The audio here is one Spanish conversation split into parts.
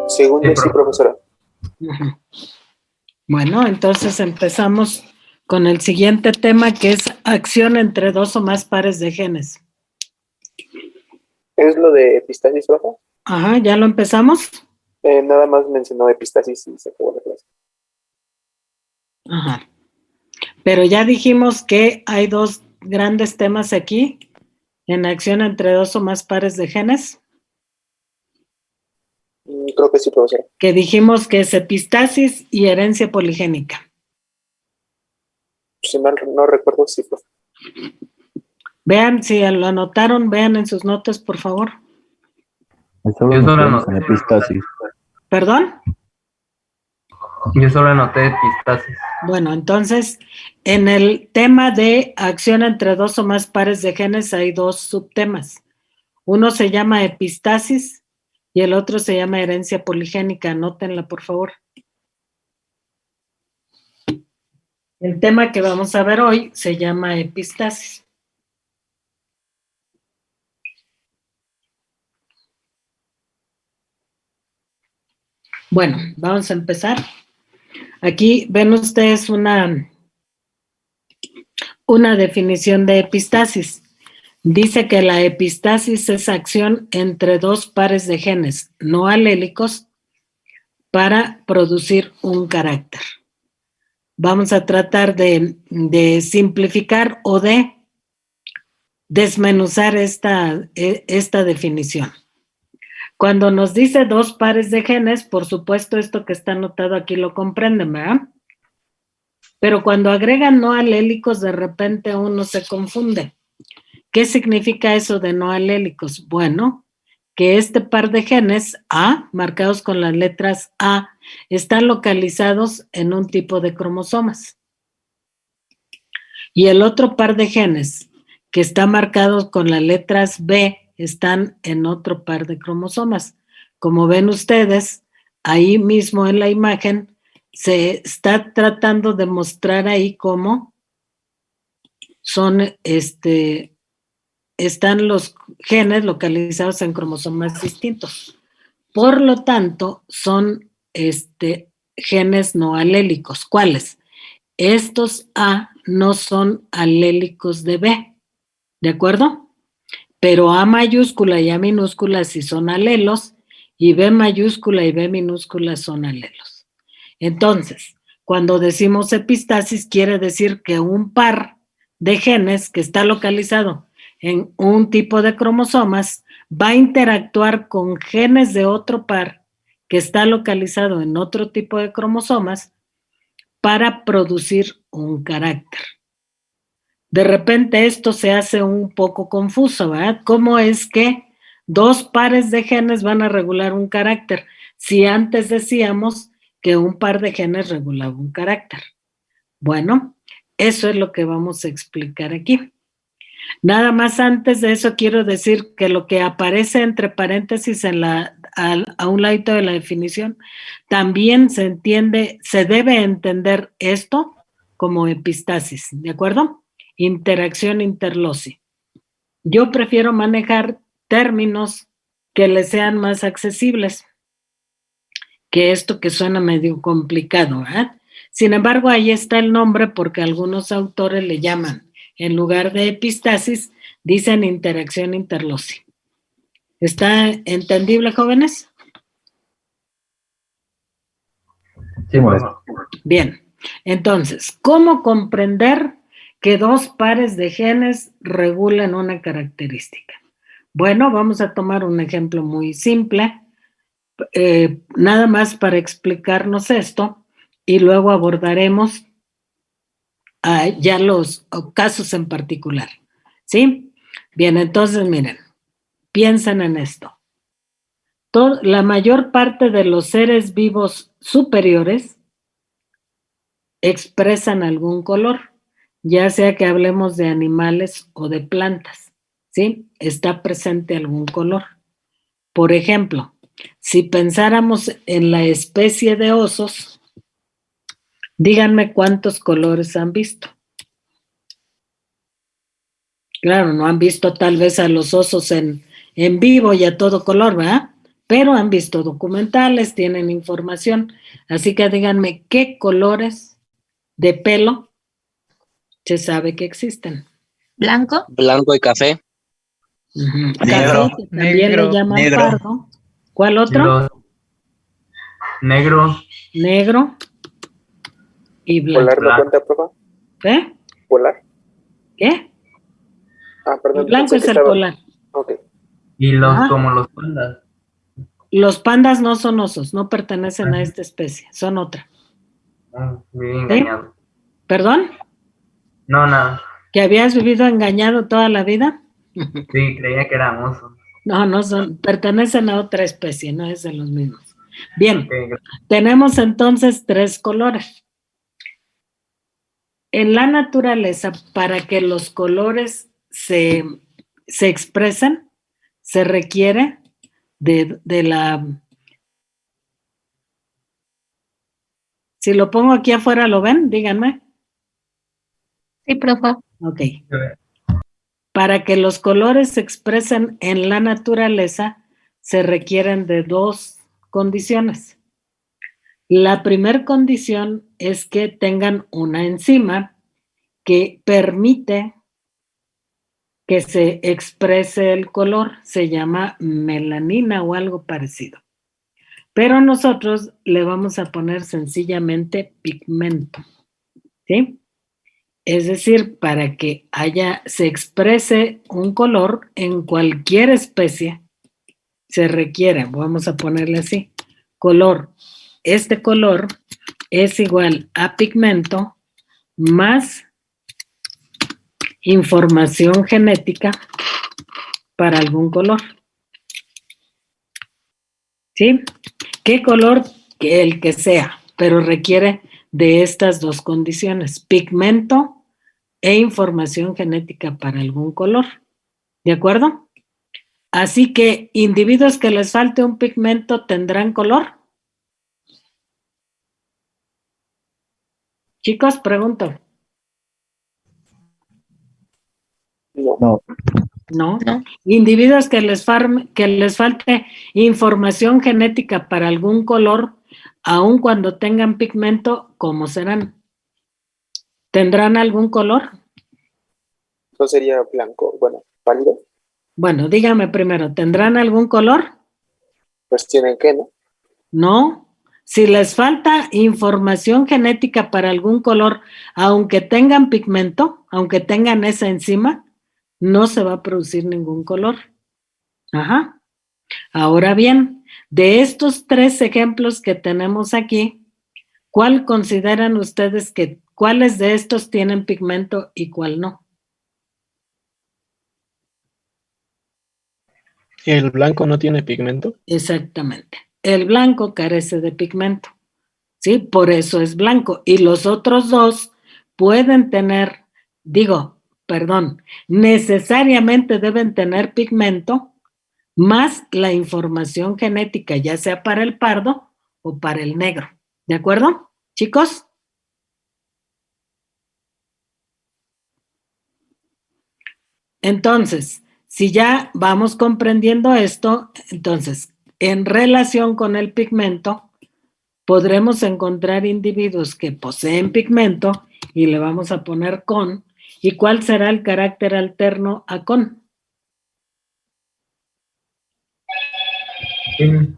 Según yo, sí, profesora. Bueno, entonces empezamos con el siguiente tema, que es acción entre dos o más pares de genes. ¿Es lo de epistasis, profe? Ajá, ¿ya lo empezamos? Nada más mencionó epistasis y se acabó la clase. Ajá. Pero ya dijimos que hay dos grandes temas aquí, en acción entre dos o más pares de genes. Creo que sí, profesora. Que dijimos que es epistasis y herencia poligénica. Si mal no recuerdo, sí, profe. Vean, si lo anotaron, vean en sus notas, por favor. Yo solo anoté epistasis. ¿Perdón? Yo solo anoté epistasis. Bueno, entonces, en el tema de acción entre dos o más pares de genes hay dos subtemas. Uno se llama epistasis y el otro se llama herencia poligénica. Anótenla, por favor. El tema que vamos a ver hoy se llama epistasis. Bueno, vamos a empezar. Aquí ven ustedes una definición de epistasis. Dice que la epistasis es acción entre dos pares de genes no alélicos para producir un carácter. Vamos a tratar de simplificar o de desmenuzar esta definición. Cuando nos dice dos pares de genes, por supuesto esto que está anotado aquí lo comprenden, ¿verdad? Pero cuando agregan no alélicos, de repente uno se confunde. ¿Qué significa eso de no alélicos? Bueno, que este par de genes A, marcados con las letras A, están localizados en un tipo de cromosomas. Y el otro par de genes que está marcado con las letras B están en otro par de cromosomas. Como ven ustedes, ahí mismo en la imagen se está tratando de mostrar ahí cómo son están los genes localizados en cromosomas distintos. Por lo tanto, son genes no alélicos. ¿Cuáles? Estos A no son alélicos de B, ¿de acuerdo? Pero A mayúscula y A minúscula sí son alelos y B mayúscula y B minúscula son alelos. Entonces, cuando decimos epistasis, quiere decir que un par de genes que está localizado en un tipo de cromosomas va a interactuar con genes de otro par que está localizado en otro tipo de cromosomas para producir un carácter. De repente esto se hace un poco confuso, ¿verdad? ¿Cómo es que dos pares de genes van a regular un carácter? Si antes decíamos que un par de genes regulaba un carácter. Bueno, eso es lo que vamos a explicar aquí. Nada más antes de eso quiero decir que lo que aparece entre paréntesis a un ladito de la definición, también se debe entender esto como epistasis, ¿de acuerdo? Interacción interloci. Yo prefiero manejar términos que les sean más accesibles que esto que suena medio complicado, ¿eh? Sin embargo, ahí está el nombre porque algunos autores le llaman, en lugar de epistasis, dicen interacción interloci. ¿Está entendible, jóvenes? Sí, maestro. Bien, entonces, ¿cómo comprender que dos pares de genes regulan una característica? Bueno, vamos a tomar un ejemplo muy simple, nada más para explicarnos esto, y luego abordaremos ya los casos en particular. ¿Sí? Bien, entonces miren, piensen en esto. La mayor parte de los seres vivos superiores expresan algún color, ya sea que hablemos de animales o de plantas, ¿sí? Está presente algún color. Por ejemplo, si pensáramos en la especie de osos, díganme cuántos colores han visto. Claro, no han visto tal vez a los osos en vivo y a todo color, ¿verdad? Pero han visto documentales, tienen información. Así que díganme, ¿qué colores de pelo se sabe que existen? Blanco, Blanco y café. Ujú. Negro. Café, que también le llaman Negro. pardo. ¿Cuál otro? Los negros. Negro y blanco. ¿Polar no Blanco. cuenta, profa? ¿Eh? ¿Polar? ¿Qué? Ah, El perdón, blanco pensé es que el estaba... polar. Ok. Y los Ajá. como los pandas. Los pandas no son osos, no pertenecen a esta especie, son otra. Viví engañado. ¿Perdón? No, nada. ¿Que habías vivido engañado toda la vida? Sí, creía que eran osos. No, no son, pertenecen a otra especie, no es de los mismos. Bien, Ok, tenemos entonces 3 colores. En la naturaleza, para que los colores se expresen, se requiere de la... Si lo pongo aquí afuera, ¿lo ven? Díganme. sí, profe. Ok. Para que los colores se expresen en la naturaleza, se requieren de 2 condiciones. La primera condición es que tengan una enzima que permite que se exprese el color, se llama melanina o algo parecido. Pero nosotros le vamos a poner sencillamente pigmento, ¿sí? Es decir, para que se exprese un color en cualquier especie, se requiere, vamos a ponerle así, color. Este color es igual a pigmento más información genética para algún color. ¿Sí? ¿Qué color? Que el que sea, pero requiere de estas 2 condiciones, pigmento e información genética para algún color. ¿De acuerdo? Así que individuos que les falte un pigmento tendrán color. Chicos, pregunto. No. No. No. Individuos que les falte información genética para algún color, aun cuando tengan pigmento, ¿cómo serán? ¿Tendrán algún color? No sería blanco, bueno, pálido. Bueno, dígame primero, ¿tendrán algún color? Pues tienen que, ¿no? No. Si les falta información genética para algún color, aunque tengan pigmento, aunque tengan esa enzima, no se va a producir ningún color. Ajá. Ahora bien, de estos 3 ejemplos que tenemos aquí, ¿cuál consideran ustedes cuáles de estos tienen pigmento y cuál no? ¿El blanco no tiene pigmento? Exactamente. El blanco carece de pigmento, ¿sí? Por eso es blanco. Y los otros 2 pueden tener, necesariamente deben tener pigmento más la información genética, ya sea para el pardo o para el negro. ¿De acuerdo, chicos? Entonces, si ya vamos comprendiendo esto, entonces, en relación con el pigmento, podremos encontrar individuos que poseen pigmento y le vamos a poner con. ¿Y cuál será el carácter alterno a con? Sin.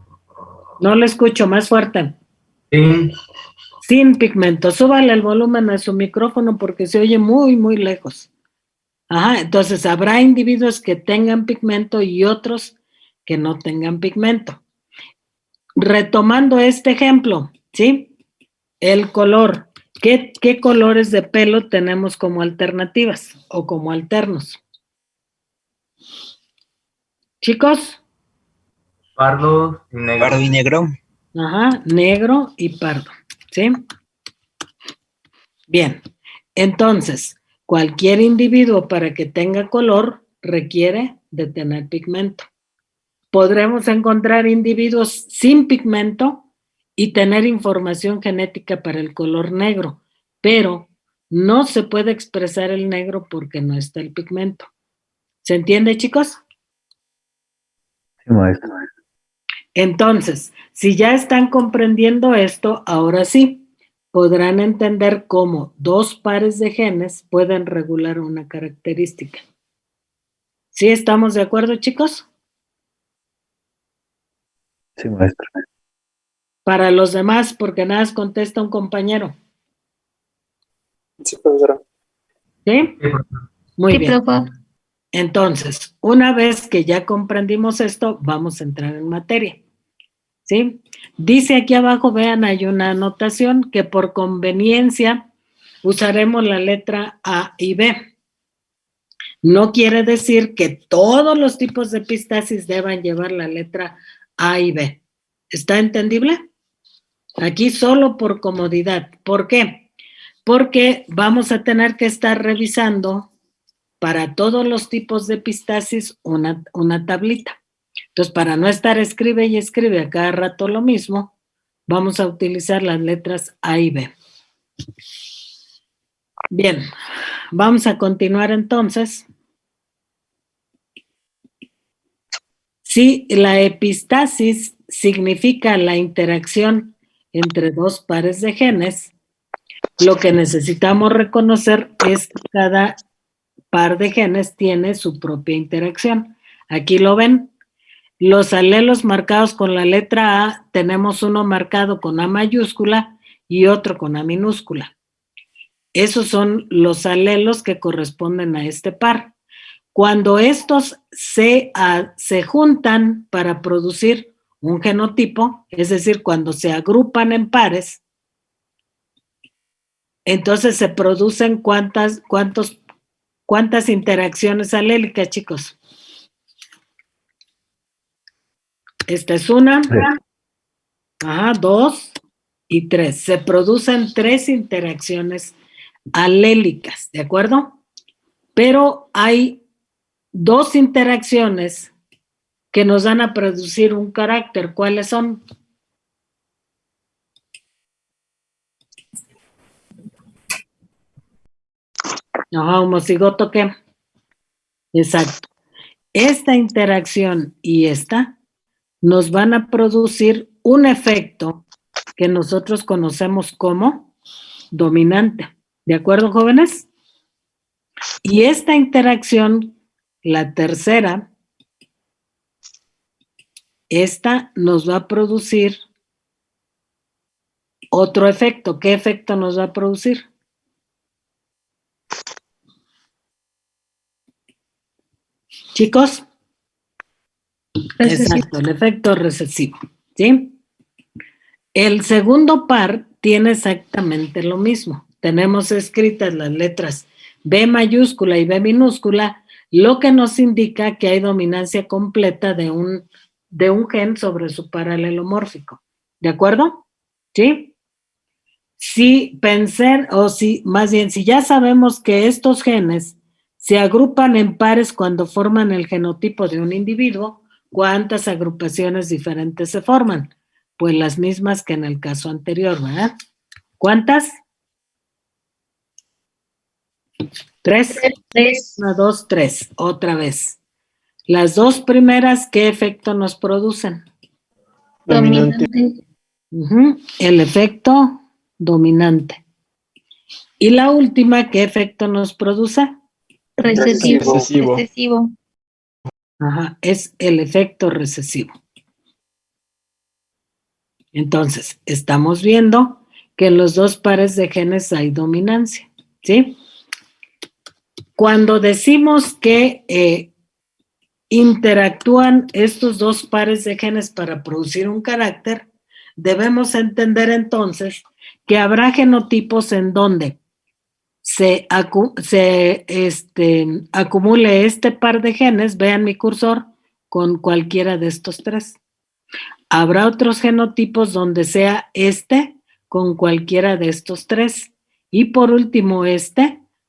No lo escucho, más fuerte. Sin. Sin pigmento. Súbale el volumen a su micrófono porque se oye muy, muy lejos. Ajá, entonces habrá individuos que tengan pigmento y otros que no tengan pigmento. Retomando este ejemplo, ¿sí? El color. ¿Qué colores de pelo tenemos como alternativas o como alternos? Chicos, Pardos y negros. Pardo y negro. ajá, negro y pardo, ¿sí? Bien, entonces, cualquier individuo para que tenga color requiere de tener pigmento. Podremos encontrar individuos sin pigmento y tener información genética para el color negro, pero no se puede expresar el negro porque no está el pigmento. ¿Se entiende, chicos? Sí, maestra. Entonces, si ya están comprendiendo esto, ahora sí, podrán entender cómo dos pares de genes pueden regular una característica. ¿Sí estamos de acuerdo, chicos? Sí, maestra. Para los demás, porque nada más contesta un compañero. Sí, profesora. ¿Sí? Sí, profesor. Muy Sí, bien. profe. Entonces, una vez que ya comprendimos esto, vamos a entrar en materia. ¿Sí? Dice aquí abajo, vean, hay una anotación que por conveniencia usaremos la letra A y B. No quiere decir que todos los tipos de epistasis deban llevar la letra A y B. ¿Está entendible? Aquí solo por comodidad. ¿Por qué? Porque vamos a tener que estar revisando para todos los tipos de epistasis una tablita. Entonces, para no estar escribe y escribe a cada rato lo mismo, vamos a utilizar las letras A y B. Bien, vamos a continuar entonces. Si la epistasis significa la interacción entre dos pares de genes, lo que necesitamos reconocer es que cada par de genes tiene su propia interacción. Aquí lo ven. Los alelos marcados con la letra A, tenemos uno marcado con A mayúscula y otro con A minúscula. Esos son los alelos que corresponden a este par. Cuando estos se juntan para producir un genotipo, es decir, cuando se agrupan en pares, entonces se producen ¿cuántas interacciones alélicas, chicos? Esta es una, dos y tres. Se producen 3 interacciones alélicas, ¿de acuerdo? Pero hay 2 interacciones que nos van a producir un carácter. ¿Cuáles son? Homocigoto, ¿qué? Exacto. Esta interacción y esta nos van a producir un efecto que nosotros conocemos como dominante. ¿De acuerdo, jóvenes? Y esta interacción, la tercera, esta nos va a producir otro efecto. ¿Qué efecto nos va a producir? Chicos. Recesivo. Exacto, el efecto recesivo. ¿Sí? El segundo par tiene exactamente lo mismo. Tenemos escritas las letras B mayúscula y B minúscula, lo que nos indica que hay dominancia completa de un gen sobre su paralelomórfico. ¿De acuerdo? ¿Sí? Si pensar, o si, más bien, si ya sabemos que estos genes se agrupan en pares cuando forman el genotipo de un individuo, ¿cuántas agrupaciones diferentes se forman? Pues las mismas que en el caso anterior, ¿verdad? ¿Cuántas? 3. 3. 1, 2, 3. Otra vez. Las 2 primeras, ¿qué efecto nos producen? Dominante. El efecto dominante. ¿Y la última, qué efecto nos produce? Recesivo. Recesivo. Recesivo. Es el efecto recesivo. Entonces, estamos viendo que en los 2 pares de genes hay dominancia, ¿sí? Cuando decimos que interactúan estos 2 pares de genes para producir un carácter, debemos entender entonces que habrá genotipos en donde se acumule este par de genes, vean mi cursor, con cualquiera de estos 3. Habrá otros genotipos donde sea con cualquiera de estos 3. Y por último,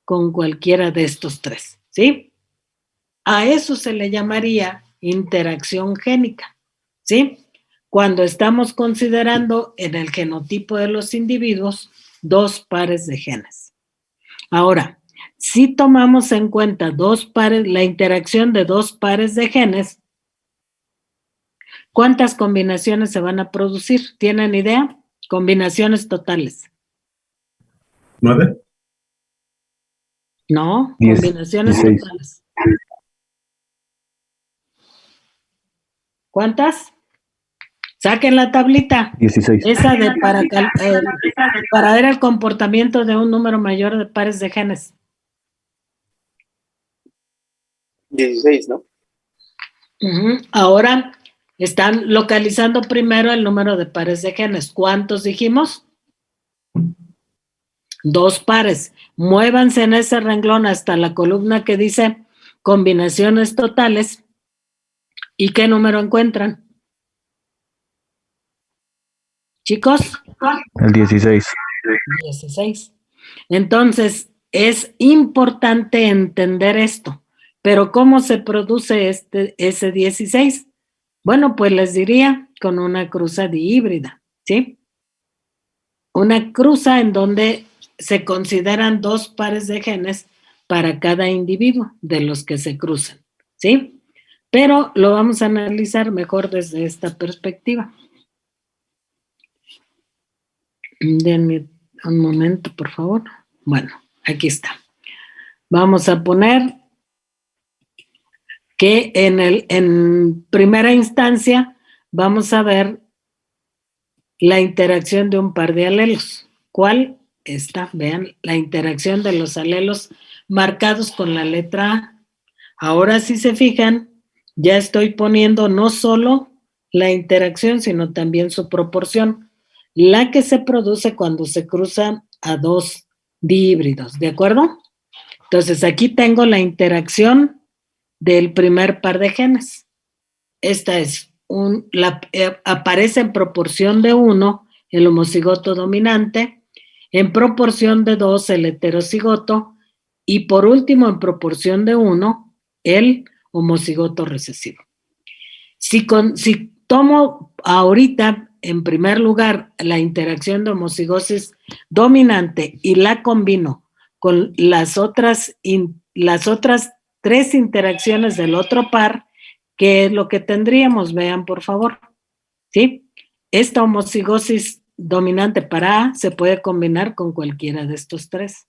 con cualquiera de estos 3. ¿Sí? A eso se le llamaría interacción génica. ¿Sí? Cuando estamos considerando en el genotipo de los individuos 2 pares de genes. Ahora, Si tomamos en cuenta la interacción de dos pares de genes, ¿cuántas combinaciones se van a producir? ¿Tienen idea? Combinaciones totales. 9. No, 10, combinaciones 16. totales. ¿Cuántas? Saquen la tablita. 16. Esa de para ver el comportamiento de un número mayor de pares de genes. 16, ¿no? Ahora están localizando primero el número de pares de genes. ¿Cuántos dijimos? 2 pares. Muévanse en ese renglón hasta la columna que dice combinaciones totales. ¿Y qué número encuentran? Chicos, El 16. 16. Entonces, es importante entender esto. Pero ¿cómo se produce ese 16? Bueno, pues les diría con una cruza dihíbrida, ¿sí? Una cruza en donde se consideran 2 pares de genes para cada individuo de los que se cruzan, ¿sí? Pero lo vamos a analizar mejor desde esta perspectiva. Denme un momento, por favor. Bueno, aquí está. Vamos a poner que en primera instancia vamos a ver la interacción de un par de alelos. ¿Cuál está? Vean, la interacción de los alelos marcados con la letra A. Ahora, si se fijan, ya estoy poniendo no solo la interacción, sino también su proporción, la que se produce cuando se cruzan a 2 dihíbridos, ¿de acuerdo? Entonces, aquí tengo la interacción del primer par de genes. Esta es aparece en proporción de 1 el homocigoto dominante, en proporción de 2 el heterocigoto y por último en proporción de 1 el homocigoto recesivo. Si tomo ahorita en primer lugar la interacción de homocigosis dominante y la combino con las otras 3 interacciones del otro par, ¿qué es lo que tendríamos? Vean, por favor. ¿Sí? Esta homocigosis dominante para A se puede combinar con cualquiera de estos 3.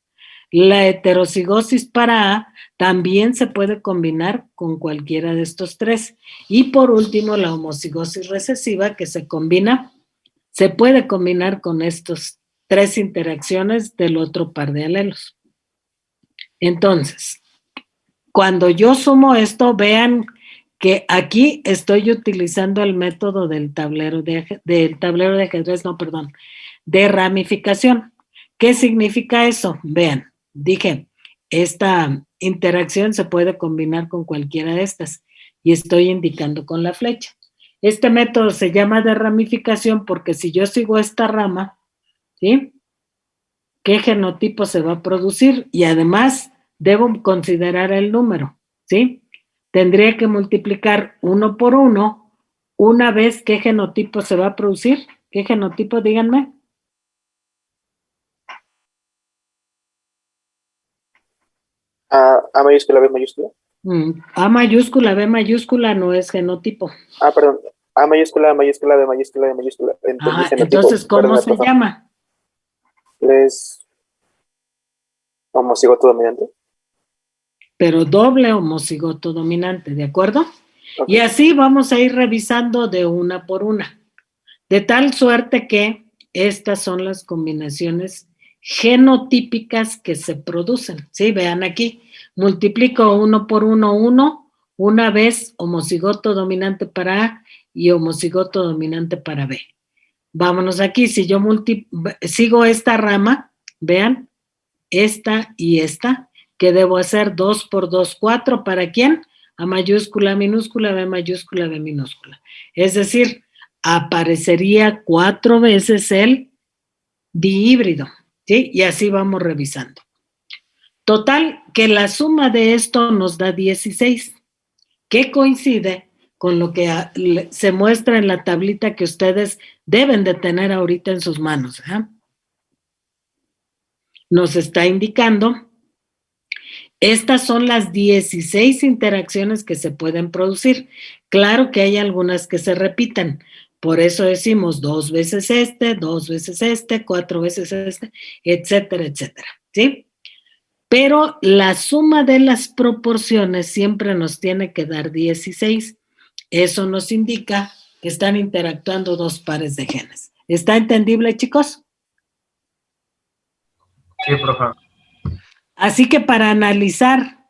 La heterocigosis para A también se puede combinar con cualquiera de estos 3. Y por último, la homocigosis recesiva que se puede combinar con estos 3 interacciones del otro par de alelos. Entonces, cuando yo sumo esto, vean que aquí estoy utilizando el método del tablero de ajedrez, de ramificación. ¿Qué significa eso? Vean, dije, esta interacción se puede combinar con cualquiera de estas y estoy indicando con la flecha. Este método se llama de ramificación porque si yo sigo esta rama, ¿sí? ¿Qué genotipo se va a producir? Y además debo considerar el número, ¿sí? Tendría que multiplicar 1 por 1 una vez. ¿Qué genotipo se va a producir? ¿Qué genotipo? Díganme. A mayúscula, B mayúscula. A mayúscula, B mayúscula no es genotipo. Perdón. A mayúscula, A mayúscula, B mayúscula, B mayúscula. Entonces, ¿cómo se llama? Es homocigoto dominante. Pero doble homocigoto dominante, ¿de acuerdo? Okay. Y así vamos a ir revisando de una por una. De tal suerte que estas son las combinaciones genotípicas que se producen. ¿Sí? Vean aquí, multiplico 1 por 1, 1, una vez homocigoto dominante para A y homocigoto dominante para B. Vámonos aquí, si yo sigo esta rama, vean, esta y esta, que debo hacer 2 por 2, 4, ¿para quién? A mayúscula, minúscula, B mayúscula, B minúscula. Es decir, aparecería 4 veces el dihíbrido, ¿sí? Y así vamos revisando. Total, que la suma de esto nos da 16, que coincide con lo que se muestra en la tablita que ustedes deben de tener ahorita en sus manos. Nos está indicando Estas son las 16 interacciones que se pueden producir. Claro que hay algunas que se repiten. Por eso decimos 2 veces 2 veces 4 veces etcétera, etcétera. ¿Sí? Pero la suma de las proporciones siempre nos tiene que dar 16. Eso nos indica que están interactuando 2 pares de genes. ¿Está entendible, chicos? Sí, profe. Así que para analizar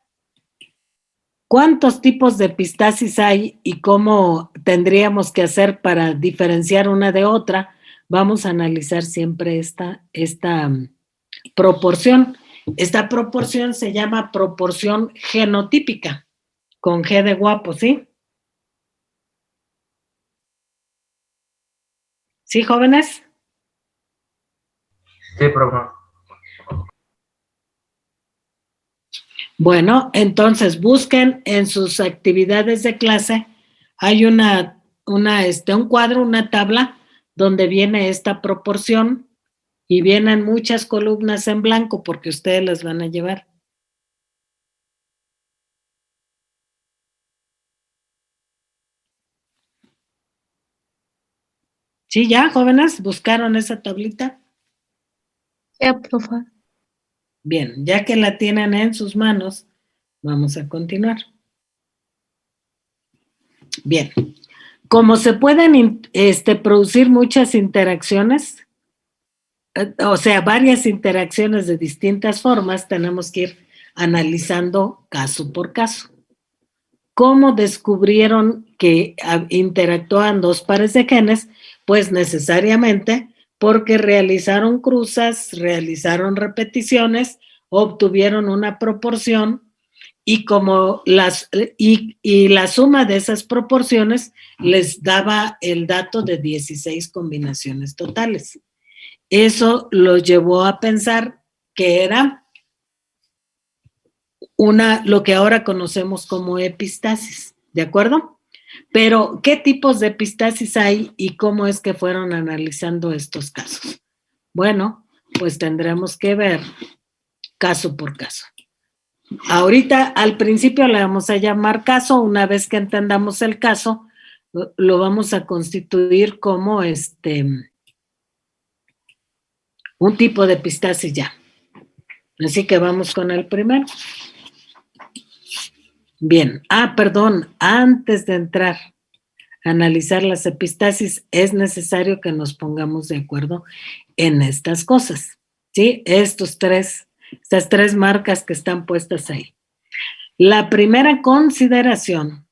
cuántos tipos de epistasis hay y cómo tendríamos que hacer para diferenciar una de otra, vamos a analizar siempre esta proporción. Esta proporción se llama proporción genotípica, con G de guapo, ¿sí? ¿Sí, jóvenes? Sí, profe. Bueno, entonces busquen en sus actividades de clase, hay un cuadro, una tabla, donde viene esta proporción y vienen muchas columnas en blanco porque ustedes las van a llevar. ¿Sí, ya, jóvenes? ¿Buscaron esa tablita? Ya, profe. Bien, ya que la tienen en sus manos, vamos a continuar. Bien, como se pueden producir muchas interacciones, o sea, varias interacciones de distintas formas, tenemos que ir analizando caso por caso. ¿Cómo descubrieron que interactúan 2 pares de genes? Pues necesariamente porque realizaron cruzas, realizaron repeticiones, obtuvieron una proporción y la suma de esas proporciones les daba el dato de 16 combinaciones totales. Eso los llevó a pensar que era lo que ahora conocemos como epistasis, ¿de acuerdo? Pero, ¿qué tipos de epistasis hay y cómo es que fueron analizando estos casos? Bueno, pues tendremos que ver caso por caso. Ahorita, al principio le vamos a llamar caso, una vez que entendamos el caso, lo vamos a constituir como un tipo de epistasis ya. Así que vamos con el primero. Bien, perdón, antes de entrar a analizar las epistasis, es necesario que nos pongamos de acuerdo en estas cosas, ¿sí? Estas tres marcas que están puestas ahí. La primera consideración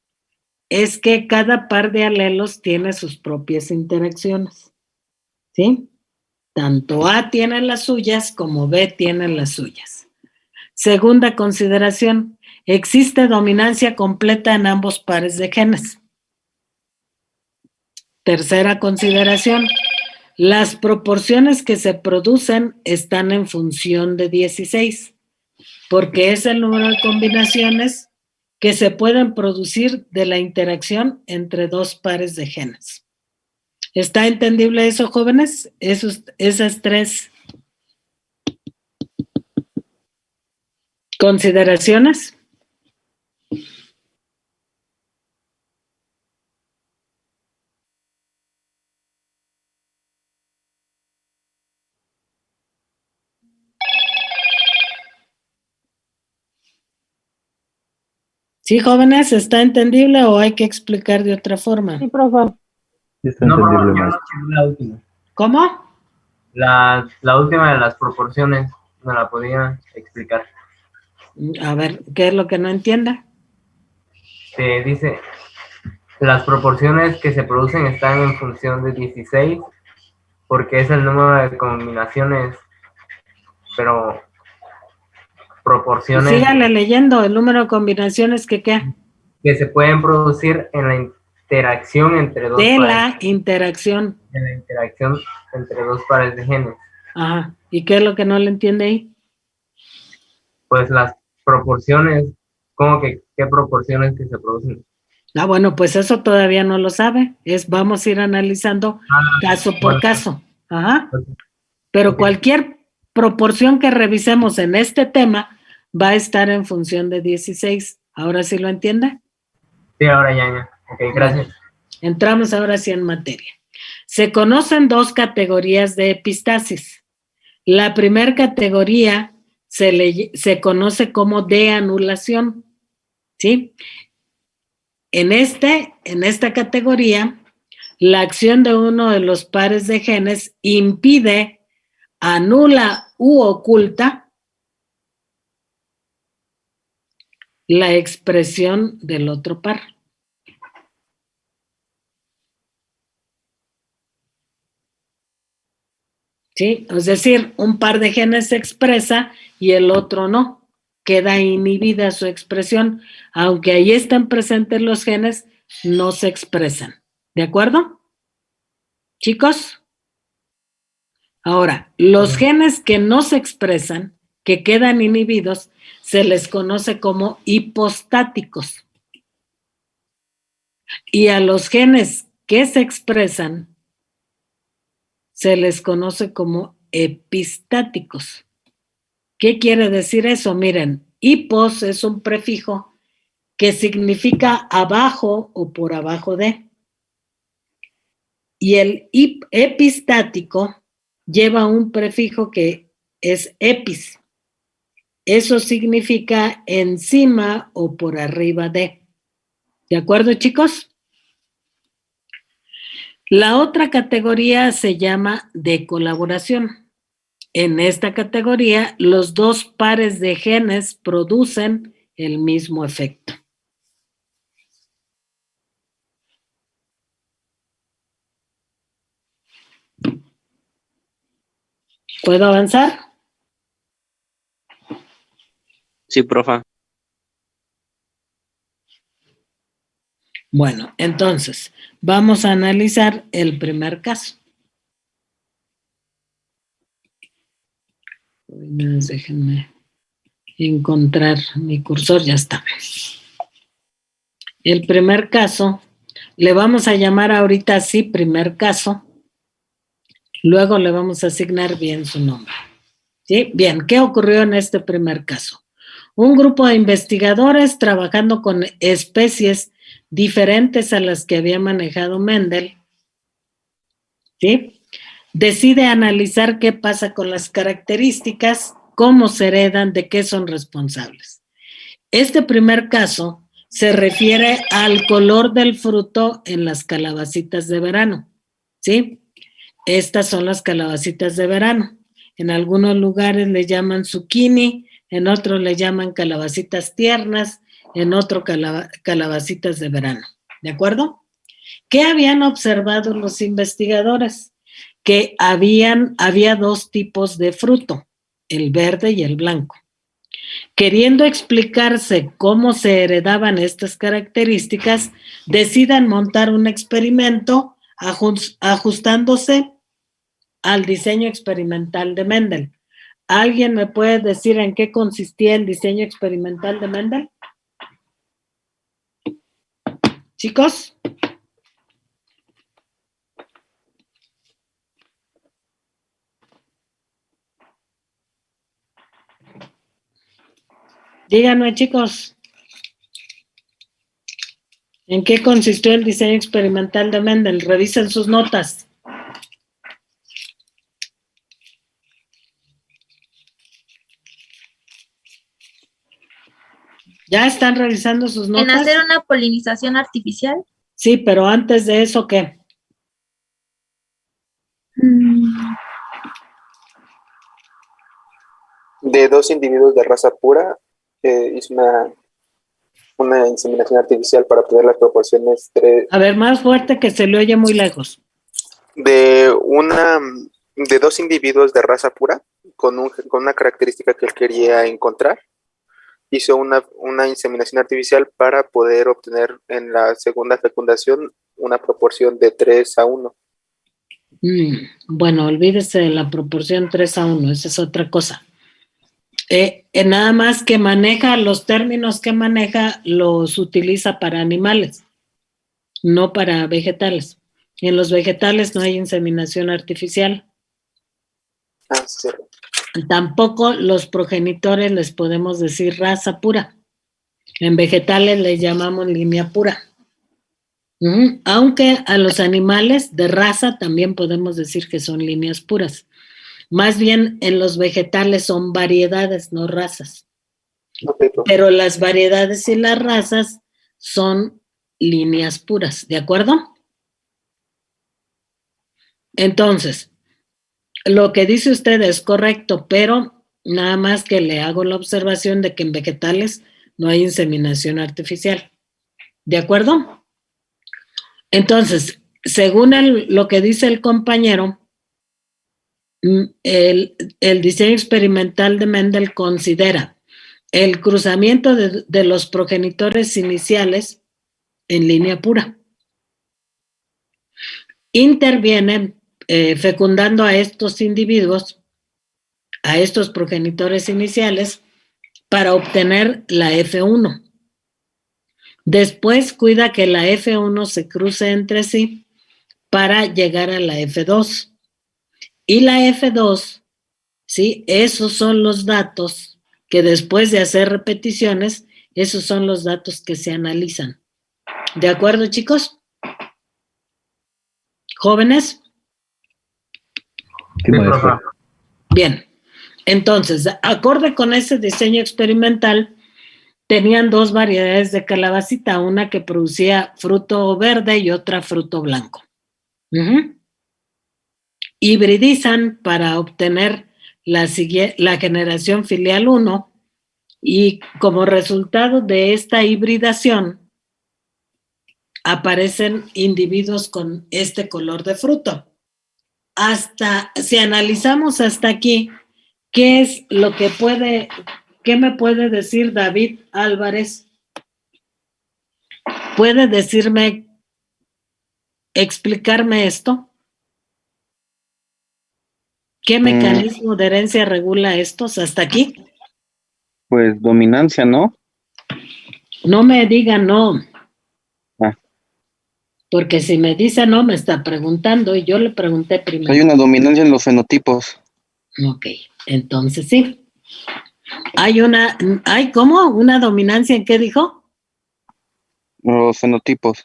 es que cada par de alelos tiene sus propias interacciones, ¿sí? Tanto A tiene las suyas como B tiene las suyas. Segunda consideración, existe dominancia completa en ambos pares de genes. Tercera consideración, las proporciones que se producen están en función de 16, porque es el número de combinaciones que se pueden producir de la interacción entre 2 pares de genes. ¿Está entendible eso, jóvenes? Esas 3 consideraciones. ¿Sí, jóvenes? ¿Está entendible o hay que explicar de otra forma? Sí, profe. Sí, está No, profe, entendible, yo no maestro. entendí la última. ¿Cómo? La última de las proporciones, ¿me la podía explicar? A ver, ¿qué es lo que no entienda? Se dice, las proporciones que se producen están en función de 16, porque es el número de combinaciones, pero proporciones Sígale leyendo el número de combinaciones que queda. que se pueden producir en la interacción entre dos De pares. la interacción. En la interacción entre 2 pares de genes. Ajá. ¿Y qué es lo que no le entiende ahí? Pues las proporciones, ¿cómo que qué proporciones que se producen? Bueno, pues eso todavía no lo sabe. Vamos a ir analizando caso por bueno. caso. Ajá. Ok. Pero Ok. cualquier proporción que revisemos en este tema, va a estar en función de 16. ¿Ahora sí lo entiende? Sí, ahora ya. Ok, gracias. Entramos ahora sí en materia. Se conocen dos categorías de epistasis. La primera categoría se conoce como de anulación, ¿sí? En esta categoría, la acción de uno de los pares de genes impide, anula u oculta la expresión del otro par. ¿Sí? Es decir, un par de genes se expresa y el otro no. Queda inhibida su expresión. Aunque ahí están presentes los genes, no se expresan. ¿De acuerdo? Chicos. Ahora, los genes que no se expresan, que quedan inhibidos, se les conoce como hipostáticos. Y a los genes que se expresan, se les conoce como epistáticos. ¿Qué quiere decir eso? Miren, hipos es un prefijo que significa abajo o por abajo de. Y el epistático lleva un prefijo que es epis. Eso significa encima o por arriba de. ¿De acuerdo, chicos? La otra categoría se llama de colaboración. En esta categoría, los dos pares de genes producen el mismo efecto. ¿Puedo avanzar? Sí, profa. Bueno, entonces, vamos a analizar el primer caso. Déjenme encontrar mi cursor, ya está. El primer caso, le vamos a llamar ahorita así, primer caso. Luego le vamos a asignar bien su nombre. ¿Sí? Bien, ¿qué ocurrió en este primer caso? Un grupo de investigadores trabajando con especies diferentes a las que había manejado Mendel, ¿sí? Decide analizar qué pasa con las características, cómo se heredan, de qué son responsables. Este primer caso se refiere al color del fruto en las calabacitas de verano, ¿sí? Estas son las calabacitas de verano. En algunos lugares le llaman zucchini, en otros le llaman calabacitas tiernas, en otros calabacitas de verano. ¿De acuerdo? ¿Qué habían observado los investigadores? Que había dos tipos de fruto, el verde y el blanco. Queriendo explicarse cómo se heredaban estas características, deciden montar un experimento ajustándose al diseño experimental de Mendel. ¿Alguien me puede decir en qué consistía el diseño experimental de Mendel? ¿Chicos? Díganme, chicos. ¿En qué consistió el diseño experimental de Mendel? Revisen sus notas. ¿Ya están revisando sus notas? En hacer una polinización artificial. Sí, pero antes de eso, ¿qué? De dos individuos de raza pura, hizo una inseminación artificial para obtener las proporciones A ver, más fuerte, que se le oye muy lejos. de dos individuos de raza pura con una característica que él quería encontrar. Hizo una inseminación artificial para poder obtener en la segunda fecundación una proporción de 3:1. Bueno, olvídese de la proporción 3:1, esa es otra cosa. Nada más que maneja los términos que maneja, los utiliza para animales, no para vegetales. En los vegetales no hay inseminación artificial. Ah, sí. Tampoco los progenitores les podemos decir raza pura. En vegetales les llamamos línea pura. Aunque a los animales de raza también podemos decir que son líneas puras. Más bien en los vegetales son variedades, no razas. Pero las variedades y las razas son líneas puras, ¿de acuerdo? Entonces, lo que dice usted es correcto, pero nada más que le hago la observación de que en vegetales no hay inseminación artificial. ¿De acuerdo? Entonces, según lo que dice el compañero, el diseño experimental de Mendel considera el cruzamiento de los progenitores iniciales en línea pura. Interviene fecundando a estos individuos, a estos progenitores iniciales, para obtener la F1. Después cuida que la F1 se cruce entre sí para llegar a la F2. Y la F2, ¿sí? Esos son los datos que después de hacer repeticiones, esos son los datos que se analizan. ¿De acuerdo, chicos? ¿Jóvenes? Sí, maestra. Bien. Entonces, acorde con ese diseño experimental, tenían dos variedades de calabacita, una que producía fruto verde y otra fruto blanco. Hibridizan para obtener la generación filial 1 y como resultado de esta hibridación aparecen individuos con este color de fruto. Si analizamos hasta aquí, ¿qué es lo que qué me puede decir David Álvarez? ¿Puede explicarme esto? ¿Qué mecanismo de herencia regula estos hasta aquí? Pues dominancia, ¿no? No me diga no. Ah. Porque si me dice no, me está preguntando y yo le pregunté primero. Hay una dominancia en los fenotipos. Ok, entonces sí. ¿Hay cómo? ¿Una dominancia en qué dijo? Los fenotipos.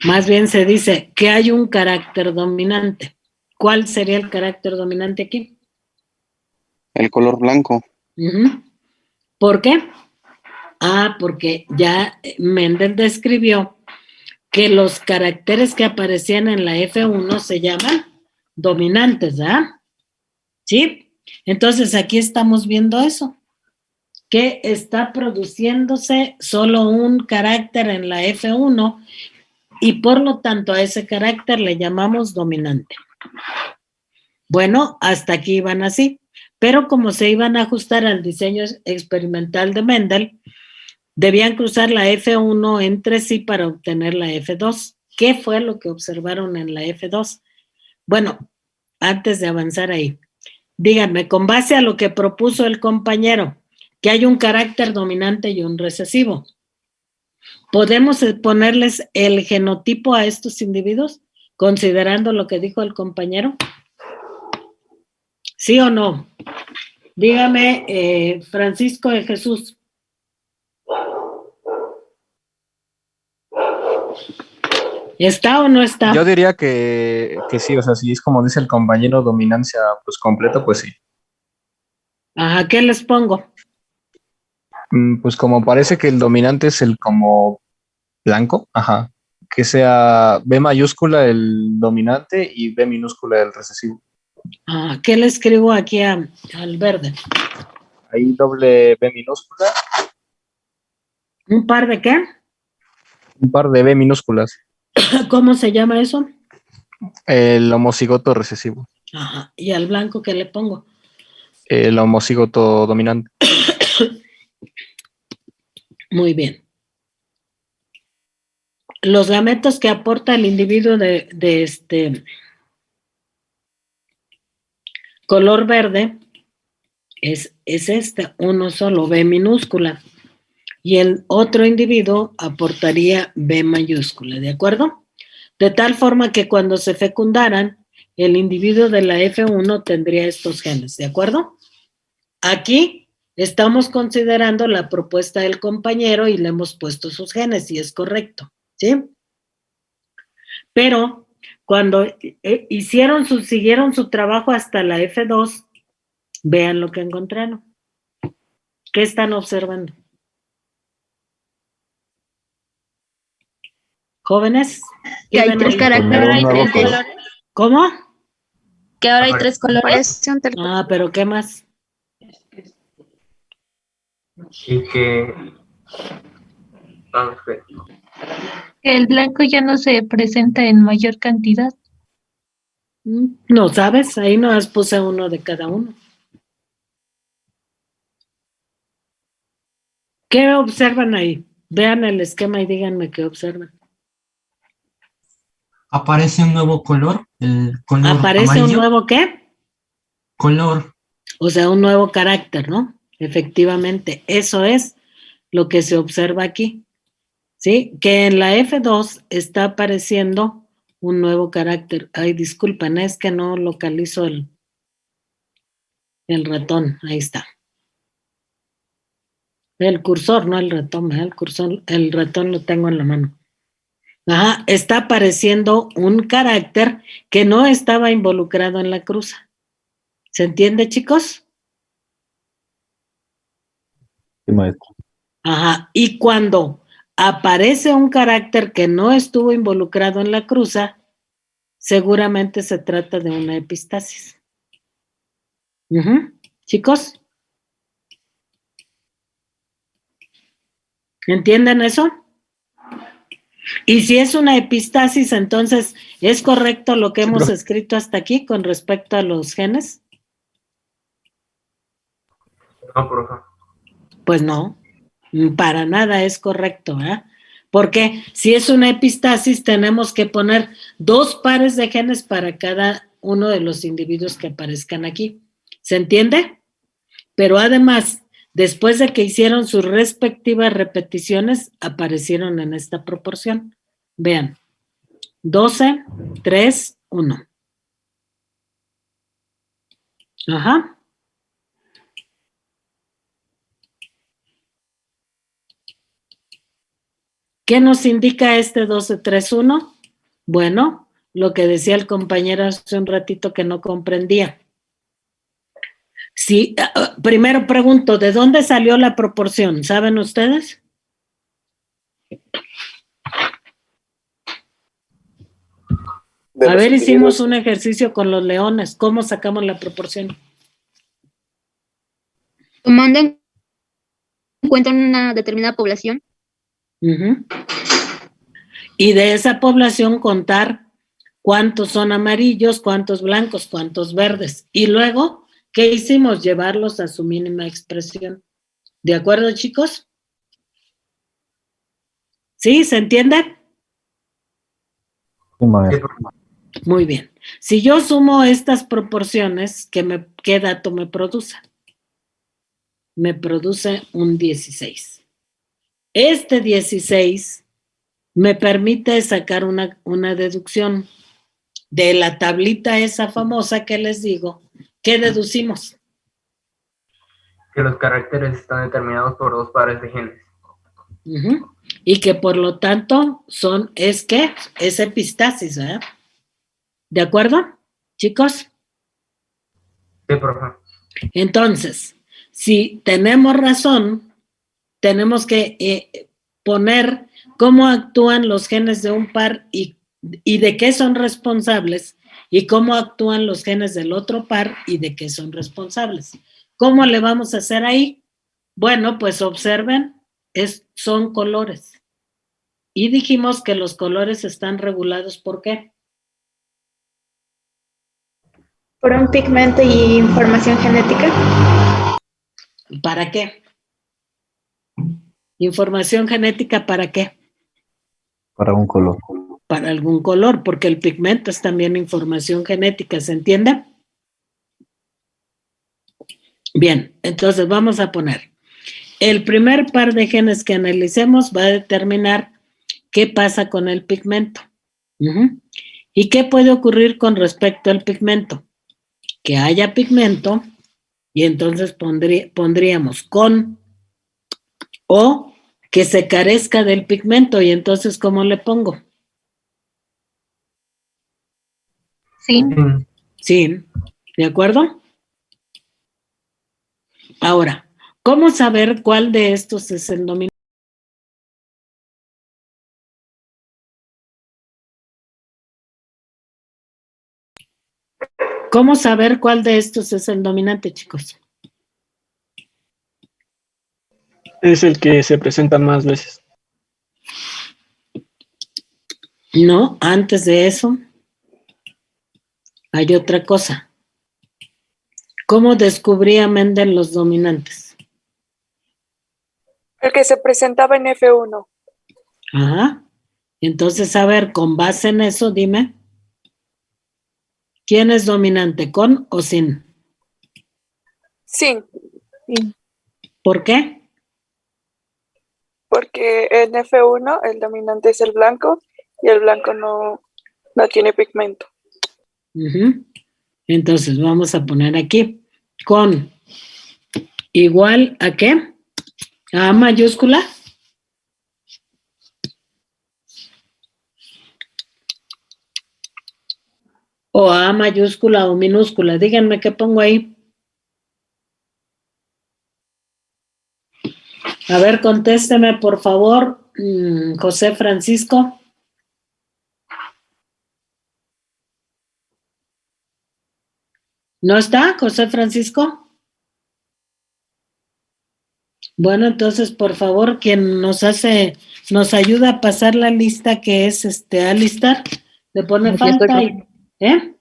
Más bien se dice que hay un carácter dominante. ¿Cuál sería el carácter dominante aquí? El color blanco. ¿Por qué? Porque ya Mendel describió que los caracteres que aparecían en la F1 se llaman dominantes, ¿verdad? ¿Sí? Entonces aquí estamos viendo eso, que está produciéndose solo un carácter en la F1 y por lo tanto a ese carácter le llamamos dominante. Bueno, hasta aquí iban así, pero como se iban a ajustar al diseño experimental de Mendel, debían cruzar la F1 entre sí para obtener la F2. ¿Qué fue lo que observaron en la F2? Bueno, antes de avanzar ahí, díganme, con base a lo que propuso el compañero, que hay un carácter dominante y un recesivo, ¿podemos ponerles el genotipo a estos individuos, considerando lo que dijo el compañero? ¿Sí o no? Dígame, Francisco de Jesús. ¿Está o no está? Yo diría que sí, o sea, si es como dice el compañero, dominancia pues completo, pues sí. Ajá, ¿qué les pongo? Pues como parece que el dominante es el como blanco, ajá, que sea B mayúscula el dominante y B minúscula el recesivo. ¿Qué le escribo aquí al verde? Ahí doble B minúscula. ¿Un par de qué? Un par de B minúsculas. ¿Cómo se llama eso? El homocigoto recesivo. Ajá, ¿y al blanco qué le pongo? El homocigoto dominante. Muy bien. Los gametos que aporta el individuo de este color verde es uno solo, B minúscula. Y el otro individuo aportaría B mayúscula, ¿de acuerdo? De tal forma que cuando se fecundaran, el individuo de la F1 tendría estos genes, ¿de acuerdo? Aquí estamos considerando la propuesta del compañero y le hemos puesto sus genes, y es correcto, ¿sí? Pero cuando siguieron su trabajo hasta la F2, vean lo que encontraron. ¿Qué están observando? Jóvenes. Que hay tres caracteres, hay tres colores. ¿Cómo? Que ahora hay tres colores. Ah, pero ¿qué más? Y que... Vamos a ver. El blanco ya no se presenta en mayor cantidad. No sabes, ahí no puse uno de cada uno. ¿Qué observan ahí? Vean el esquema y díganme qué observan. Aparece un nuevo color, el color ¿Aparece amarillo. un nuevo qué? Color. O sea, un nuevo carácter, ¿no? Efectivamente, eso es lo que se observa aquí. ¿Sí? Que en la F2 está apareciendo un nuevo carácter. Ay, disculpen, es que no localizo el ratón. Ahí está. El cursor, no el ratón, el cursor, el ratón lo tengo en la mano. Ajá, está apareciendo un carácter que no estaba involucrado en la cruza. ¿Se entiende, chicos? Sí, maestro. Ajá, y cuando aparece un carácter que no estuvo involucrado en la cruza, seguramente se trata de una epistasis. ¿Chicos? ¿Entienden eso? Y si es una epistasis, entonces, ¿es correcto lo que hemos escrito hasta aquí con respecto a los genes? No, profe. Pues no, para nada es correcto, ¿eh? Porque si es una epistasis, tenemos que poner 2 pares de genes para cada uno de los individuos que aparezcan aquí. ¿Se entiende? Pero además, después de que hicieron sus respectivas repeticiones, aparecieron en esta proporción. Vean, 12, 3, 1. Ajá. ¿Qué nos indica este 12, 3, 1? Bueno, lo que decía el compañero hace un ratito que no comprendía. Sí, primero pregunto, ¿de dónde salió la proporción? ¿Saben ustedes? A ver, hicimos un ejercicio con los leones. ¿Cómo sacamos la proporción? Tomando en cuenta una determinada población. Y de esa población contar cuántos son amarillos, cuántos blancos, cuántos verdes. Y luego, ¿qué hicimos? Llevarlos a su mínima expresión. ¿De acuerdo, chicos? ¿Sí? ¿Se entiende? Sí, maestro. Muy bien. Si yo sumo estas proporciones, ¿qué dato me produce? Me produce un 16. Este 16 me permite sacar una deducción de la tablita esa famosa que les digo. ¿Qué deducimos? Que los caracteres están determinados por 2 pares de genes. Y que por lo tanto es epistasis, ¿verdad? ¿De acuerdo, chicos? Sí, profe. Entonces, si tenemos razón, tenemos que poner cómo actúan los genes de un par y de qué son responsables, y cómo actúan los genes del otro par y de qué son responsables. ¿Cómo le vamos a hacer ahí? Bueno, pues observen, son colores. Y dijimos que los colores están regulados ¿por qué? Por un pigmento y información genética. ¿Para qué? ¿Información genética para qué? Para un color. Para algún color, porque el pigmento es también información genética, ¿se entiende? Bien, entonces vamos a poner. El primer par de genes que analicemos va a determinar qué pasa con el pigmento. ¿Y qué puede ocurrir con respecto al pigmento? Que haya pigmento y entonces pondríamos con o que se carezca del pigmento y entonces ¿cómo le pongo? Sin. Sin. ¿De acuerdo? Ahora, ¿cómo saber cuál de estos es el dominante? ¿Cómo saber cuál de estos es el dominante, chicos? Es el que se presenta más veces. No, antes de eso hay otra cosa. ¿Cómo descubría Mendel los dominantes? El que se presentaba en F1. Ajá. Entonces, a ver, con base en eso, dime, ¿quién es dominante, con o sin? Sin. ¿Por qué? Porque en F1 el dominante es el blanco y el blanco no tiene pigmento. Uh-huh. Entonces, vamos a poner aquí, con igual a qué? A mayúscula. O A mayúscula o minúscula. Díganme qué pongo ahí. A ver, contésteme, por favor, José Francisco. ¿No está, José Francisco? Bueno, entonces, por favor, quien nos ayuda a pasar la lista que es alistar, le pone Aquí falta estoy. ¿eh?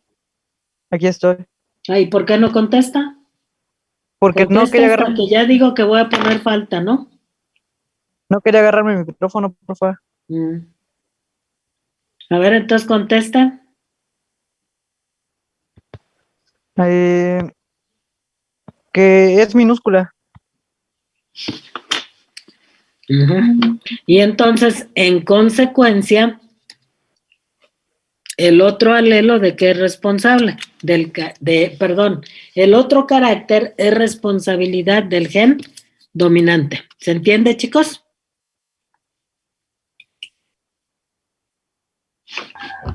Aquí estoy. ¿Y por qué no contesta? Porque no Contesta quería hasta agarrar, que ya digo que voy a poner falta, ¿no? no quería agarrar mi micrófono, por favor. A ver, entonces contesta. Que es minúscula. Uh-huh. Y entonces, en consecuencia, el otro alelo de qué es responsable, el otro carácter es responsabilidad del gen dominante. ¿Se entiende, chicos?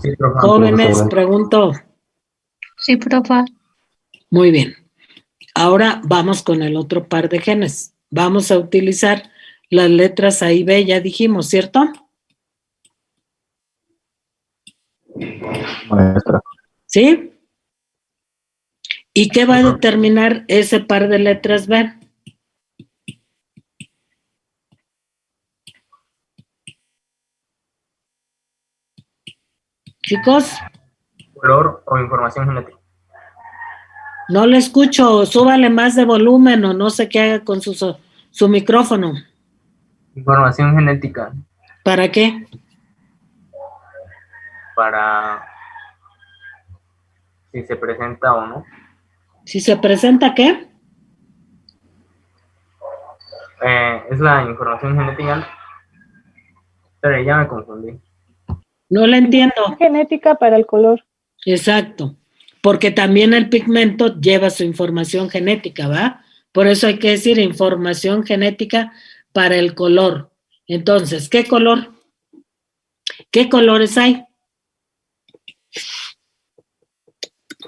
Sí, profe. Jóvenes, pregunto. Sí, profe. Muy bien. Ahora vamos con el otro par de genes. Vamos a utilizar las letras A y B, ya dijimos, ¿cierto? Maestra. ¿Sí? ¿Y qué va a determinar ese par de letras B? Chicos, Color o información genética. no le escucho, súbale más de volumen o no sé qué haga con su micrófono. Información genética. ¿Para qué? Para si se presenta o no. Si se presenta, ¿qué? Es la información genética. Pero ya me confundí. No le entiendo. Genética para el color. Exacto, porque también el pigmento lleva su información genética, ¿va? Por eso hay que decir información genética para el color. Entonces, ¿qué color? ¿Qué colores hay?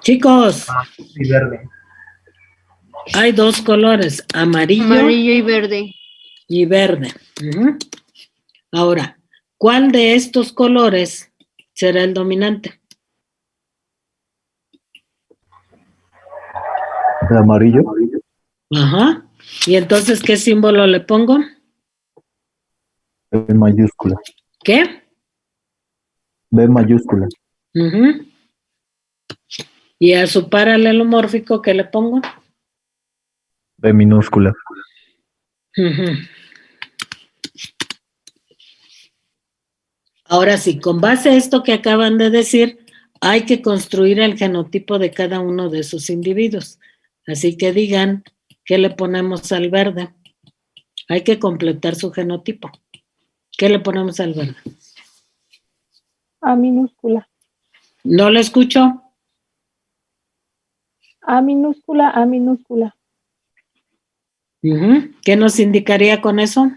Chicos. Y verde. Hay dos colores, amarillo y verde. y verde. Uh-huh. Ahora, ¿cuál de estos colores será el dominante? ¿El amarillo? Ajá. ¿Y entonces qué símbolo le pongo? B mayúscula. ¿Qué? B mayúscula. Uh-huh. ¿Y a su paralelo mórfico qué le pongo? B minúscula. Uh-huh. Ahora sí, con base a esto que acaban de decir, hay que construir el genotipo de cada uno de esos individuos. Así que digan, ¿qué le ponemos al verde? Hay que completar su genotipo. ¿Qué le ponemos al verde? A minúscula. No lo escucho. A minúscula, A minúscula. Ujú. ¿Qué nos indicaría con eso?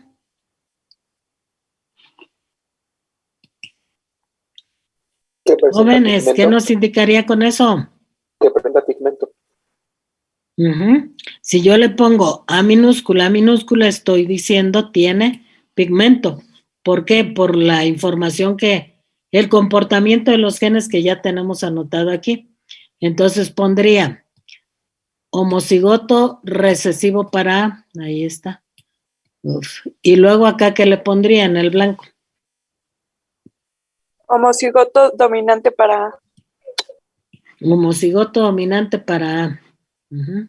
Que presenta Jóvenes, ¿qué pigmento. nos indicaría con eso? Que presenta pigmento. Ujú. Si yo le pongo A minúscula, estoy diciendo tiene pigmento. ¿Por qué? Por la información el comportamiento de los genes que ya tenemos anotado aquí. Entonces pondría homocigoto recesivo para A, ahí está. Uf. Y luego acá, ¿qué le pondría en el blanco? Homocigoto dominante para A. Homocigoto dominante para A. Ujú.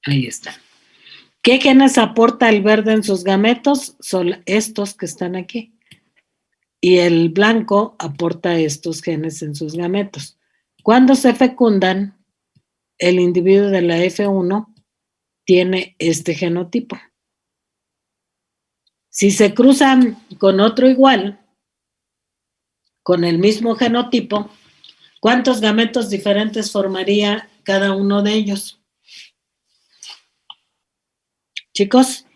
Ahí está. ¿Qué genes aporta el verde en sus gametos? Son estos que están aquí. Y el blanco aporta estos genes en sus gametos. Cuando se fecundan, el individuo de la F1 tiene este genotipo. Si se cruzan con otro igual, con el mismo genotipo, ¿cuántos gametos diferentes formaría cada uno de ellos? Chicos.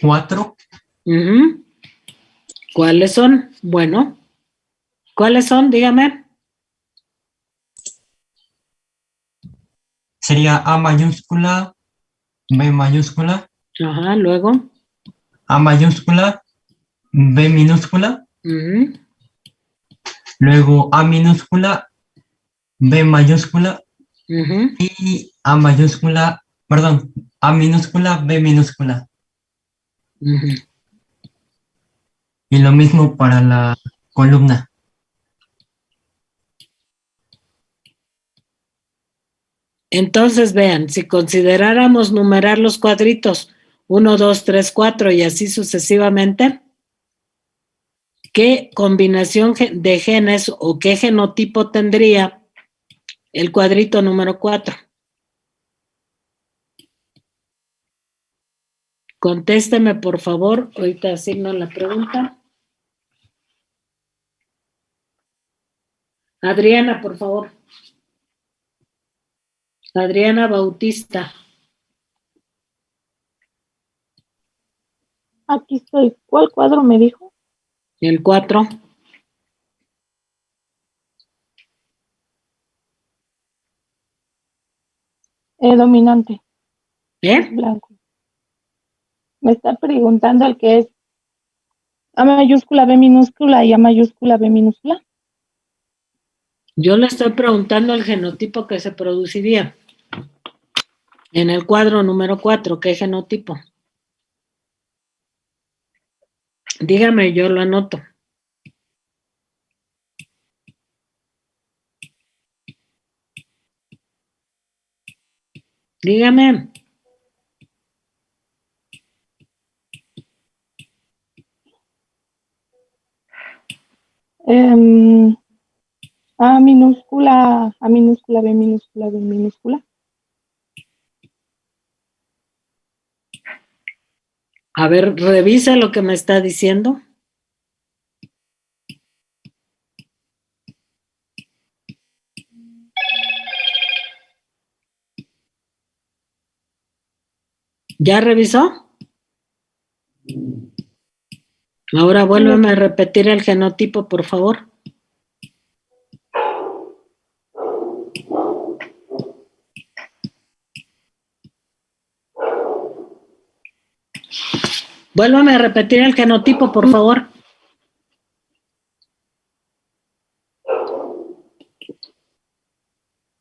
¿4? Uh-huh. ¿Cuáles son? Bueno, ¿cuáles son? Dígame. Sería A mayúscula, B mayúscula, Ajá, luego. A mayúscula, B minúscula, Uh-huh. luego A minúscula, B mayúscula Uh-huh. y A mayúscula, perdón, A minúscula, B minúscula. Uh-huh. Y lo mismo para la columna. Entonces, vean, si consideráramos numerar los cuadritos 1, 2, 3, 4 y así sucesivamente, ¿qué combinación de genes o qué genotipo tendría el cuadrito número 4? Contésteme, por favor. Ahorita asigno la pregunta. Adriana, por favor. Adriana Bautista. Aquí estoy. ¿Cuál cuadro me dijo? El 4. Dominante. Blanco. Me está preguntando el que es A mayúscula, B minúscula y A mayúscula, B minúscula. Yo le estoy preguntando el genotipo que se produciría en el cuadro número 4. ¿Qué genotipo? Dígame, yo lo anoto. Dígame. A minúscula, B minúscula, B minúscula. A ver, revisa lo que me está diciendo. ¿Ya revisó? Ahora vuélveme a repetir el genotipo, por favor. Vuélvame a repetir el genotipo, por favor.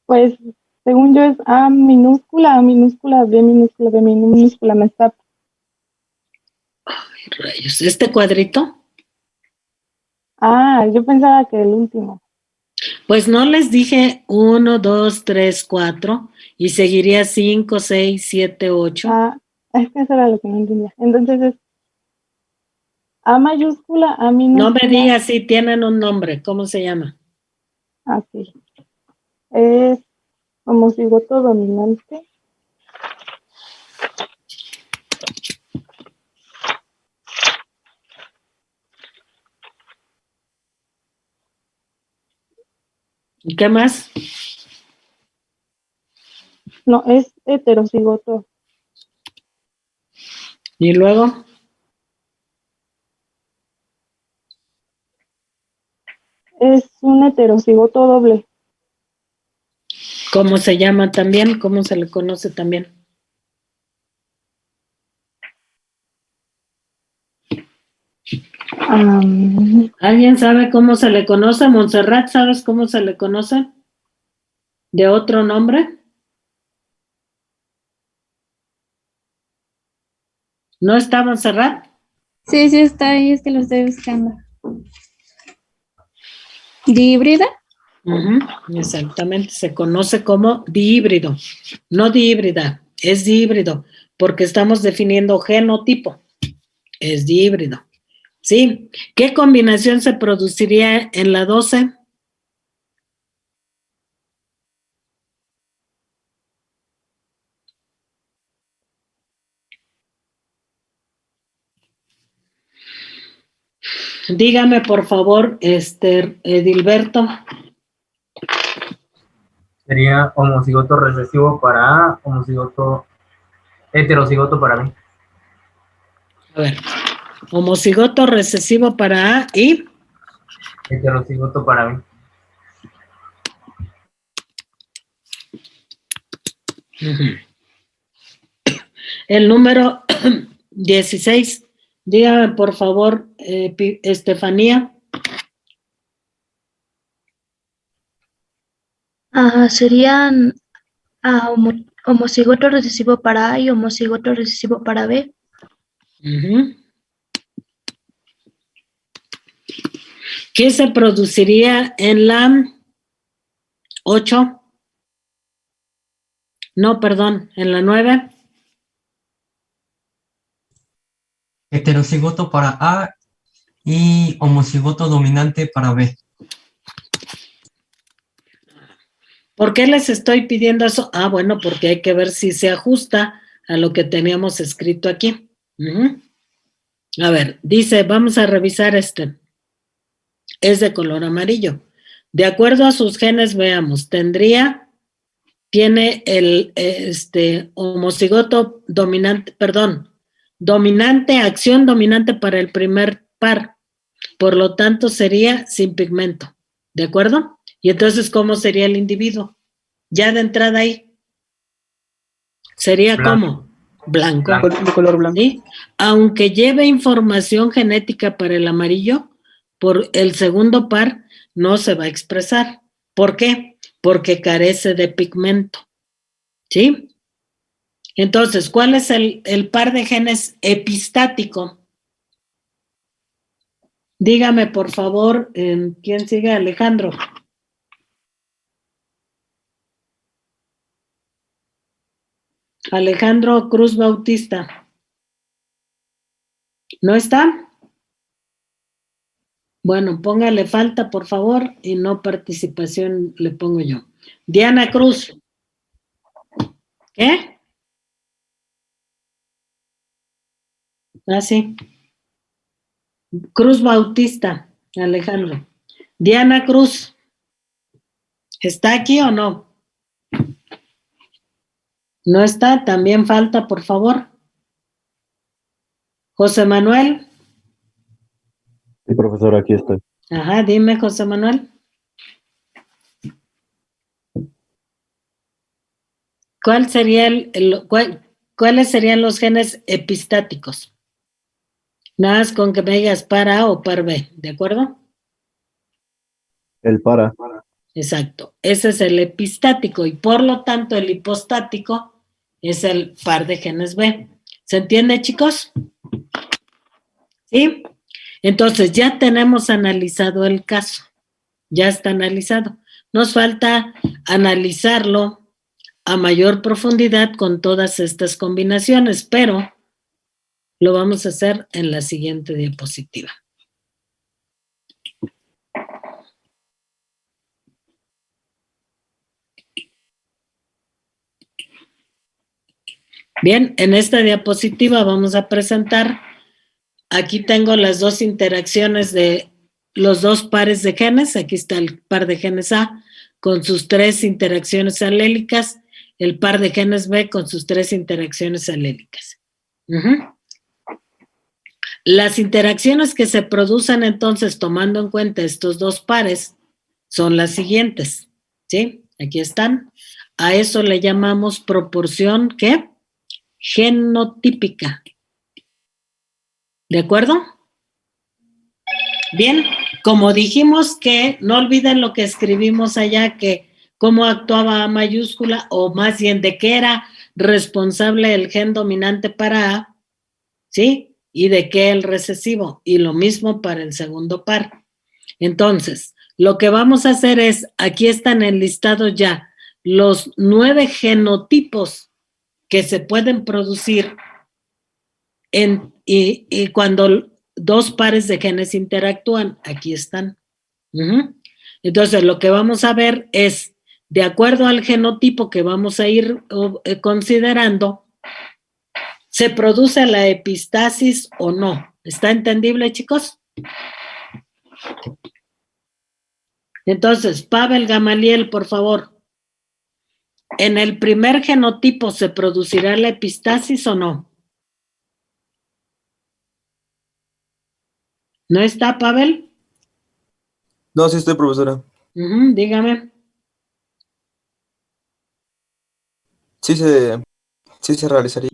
Pues, según yo es A minúscula, B minúscula, B minúscula. Me está. Ay, rayos. ¿Este cuadrito? Ah, yo pensaba que el último. Pues no les dije 1, 2, 3, 4 y seguiría 5, 6, 7, 8. Ah, es que eso era lo que no entendía. Entonces es A mayúscula, A minúscula. No me digas si tienen un nombre. ¿Cómo se llama? Ah, sí. Es homocigoto dominante. ¿Y qué más? No, es heterocigoto. Y luego, Es un heterocigoto doble. ¿cómo se llama también? ¿Cómo se le conoce también? ¿Alguien sabe cómo se le conoce? Montserrat, ¿sabes cómo se le conoce? ¿De otro nombre? ¿No está Montserrat? Sí, sí está ahí, es que lo estoy buscando. ¿Dihíbrida? Exactamente, se conoce como dihíbrido, no dihíbrida, es dihíbrido, porque estamos definiendo genotipo, es dihíbrido. ¿Sí? ¿Qué combinación se produciría en la 12? Dígame, por favor, Edilberto. Sería homocigoto recesivo para A, heterocigoto para B. A ver, homocigoto recesivo para A y Heterocigoto para B. el número 16. Dígame, por favor, Estefanía. Serían homocigoto recesivo para A y homocigoto recesivo para B. ¿Qué se produciría en la 8? No, perdón, en la 9. Heterocigoto para A y homocigoto dominante para B. ¿Por qué les estoy pidiendo eso? Bueno, porque hay que ver si se ajusta a lo que teníamos escrito aquí. A ver, dice, vamos a revisar este. Es de color amarillo. De acuerdo a sus genes, veamos, tiene el homocigoto dominante, acción dominante para el primer par. Por lo tanto, sería sin pigmento. ¿De acuerdo? Y entonces, ¿cómo sería el individuo? Ya de entrada ahí. Sería Blanco. como blanco. De color blanco. ¿Sí? Aunque lleve información genética para el amarillo, por el segundo par no se va a expresar. ¿Por qué? Porque carece de pigmento. ¿Sí? Entonces, ¿cuál es el par de genes epistático? Dígame, por favor, ¿quién sigue? Alejandro. Alejandro Cruz Bautista. ¿No está? Bueno, póngale falta, por favor, y no participación le pongo yo. Diana Cruz. ¿Qué? Sí. Cruz Bautista, Alejandro. Diana Cruz. ¿Está aquí o no? No está, también falta, por favor. José Manuel. Sí, profesor, aquí estoy. Ajá, dime, José Manuel. ¿Cuál sería ¿Cuáles serían los genes epistáticos? Nada más con que me digas par A o par B, ¿de acuerdo? El para. Exacto. Ese es el epistático y por lo tanto el hipostático es el par de genes B. ¿Se entiende, chicos? ¿Sí? Entonces ya tenemos analizado el caso. Ya está analizado. Nos falta analizarlo a mayor profundidad con todas estas combinaciones, pero lo vamos a hacer en la siguiente diapositiva. Bien, en esta diapositiva vamos a presentar, aquí tengo las dos interacciones de los dos pares de genes, aquí está el par de genes A con sus 3 interacciones alélicas, el par de genes B con sus 3 interacciones alélicas. Las interacciones que se producen entonces tomando en cuenta estos dos pares son las siguientes, ¿sí? Aquí están. A eso le llamamos proporción, ¿qué? Genotípica. ¿De acuerdo? Bien, como dijimos que no olviden lo que escribimos allá, que cómo actuaba A mayúscula, o más bien de qué era responsable el gen dominante para A, ¿sí? Y de qué el recesivo, y lo mismo para el segundo par. Entonces, lo que vamos a hacer es, aquí están enlistados ya los 9 genotipos que se pueden producir y cuando dos pares de genes interactúan, aquí están. Entonces, lo que vamos a ver es, de acuerdo al genotipo que vamos a ir considerando, ¿se produce la epistasis o no? ¿Está entendible, chicos? Entonces, Pavel Gamaliel, por favor. ¿En el primer genotipo se producirá la epistasis o no? ¿No está, Pavel? No, sí estoy, profesora. Dígame. Sí se realizaría.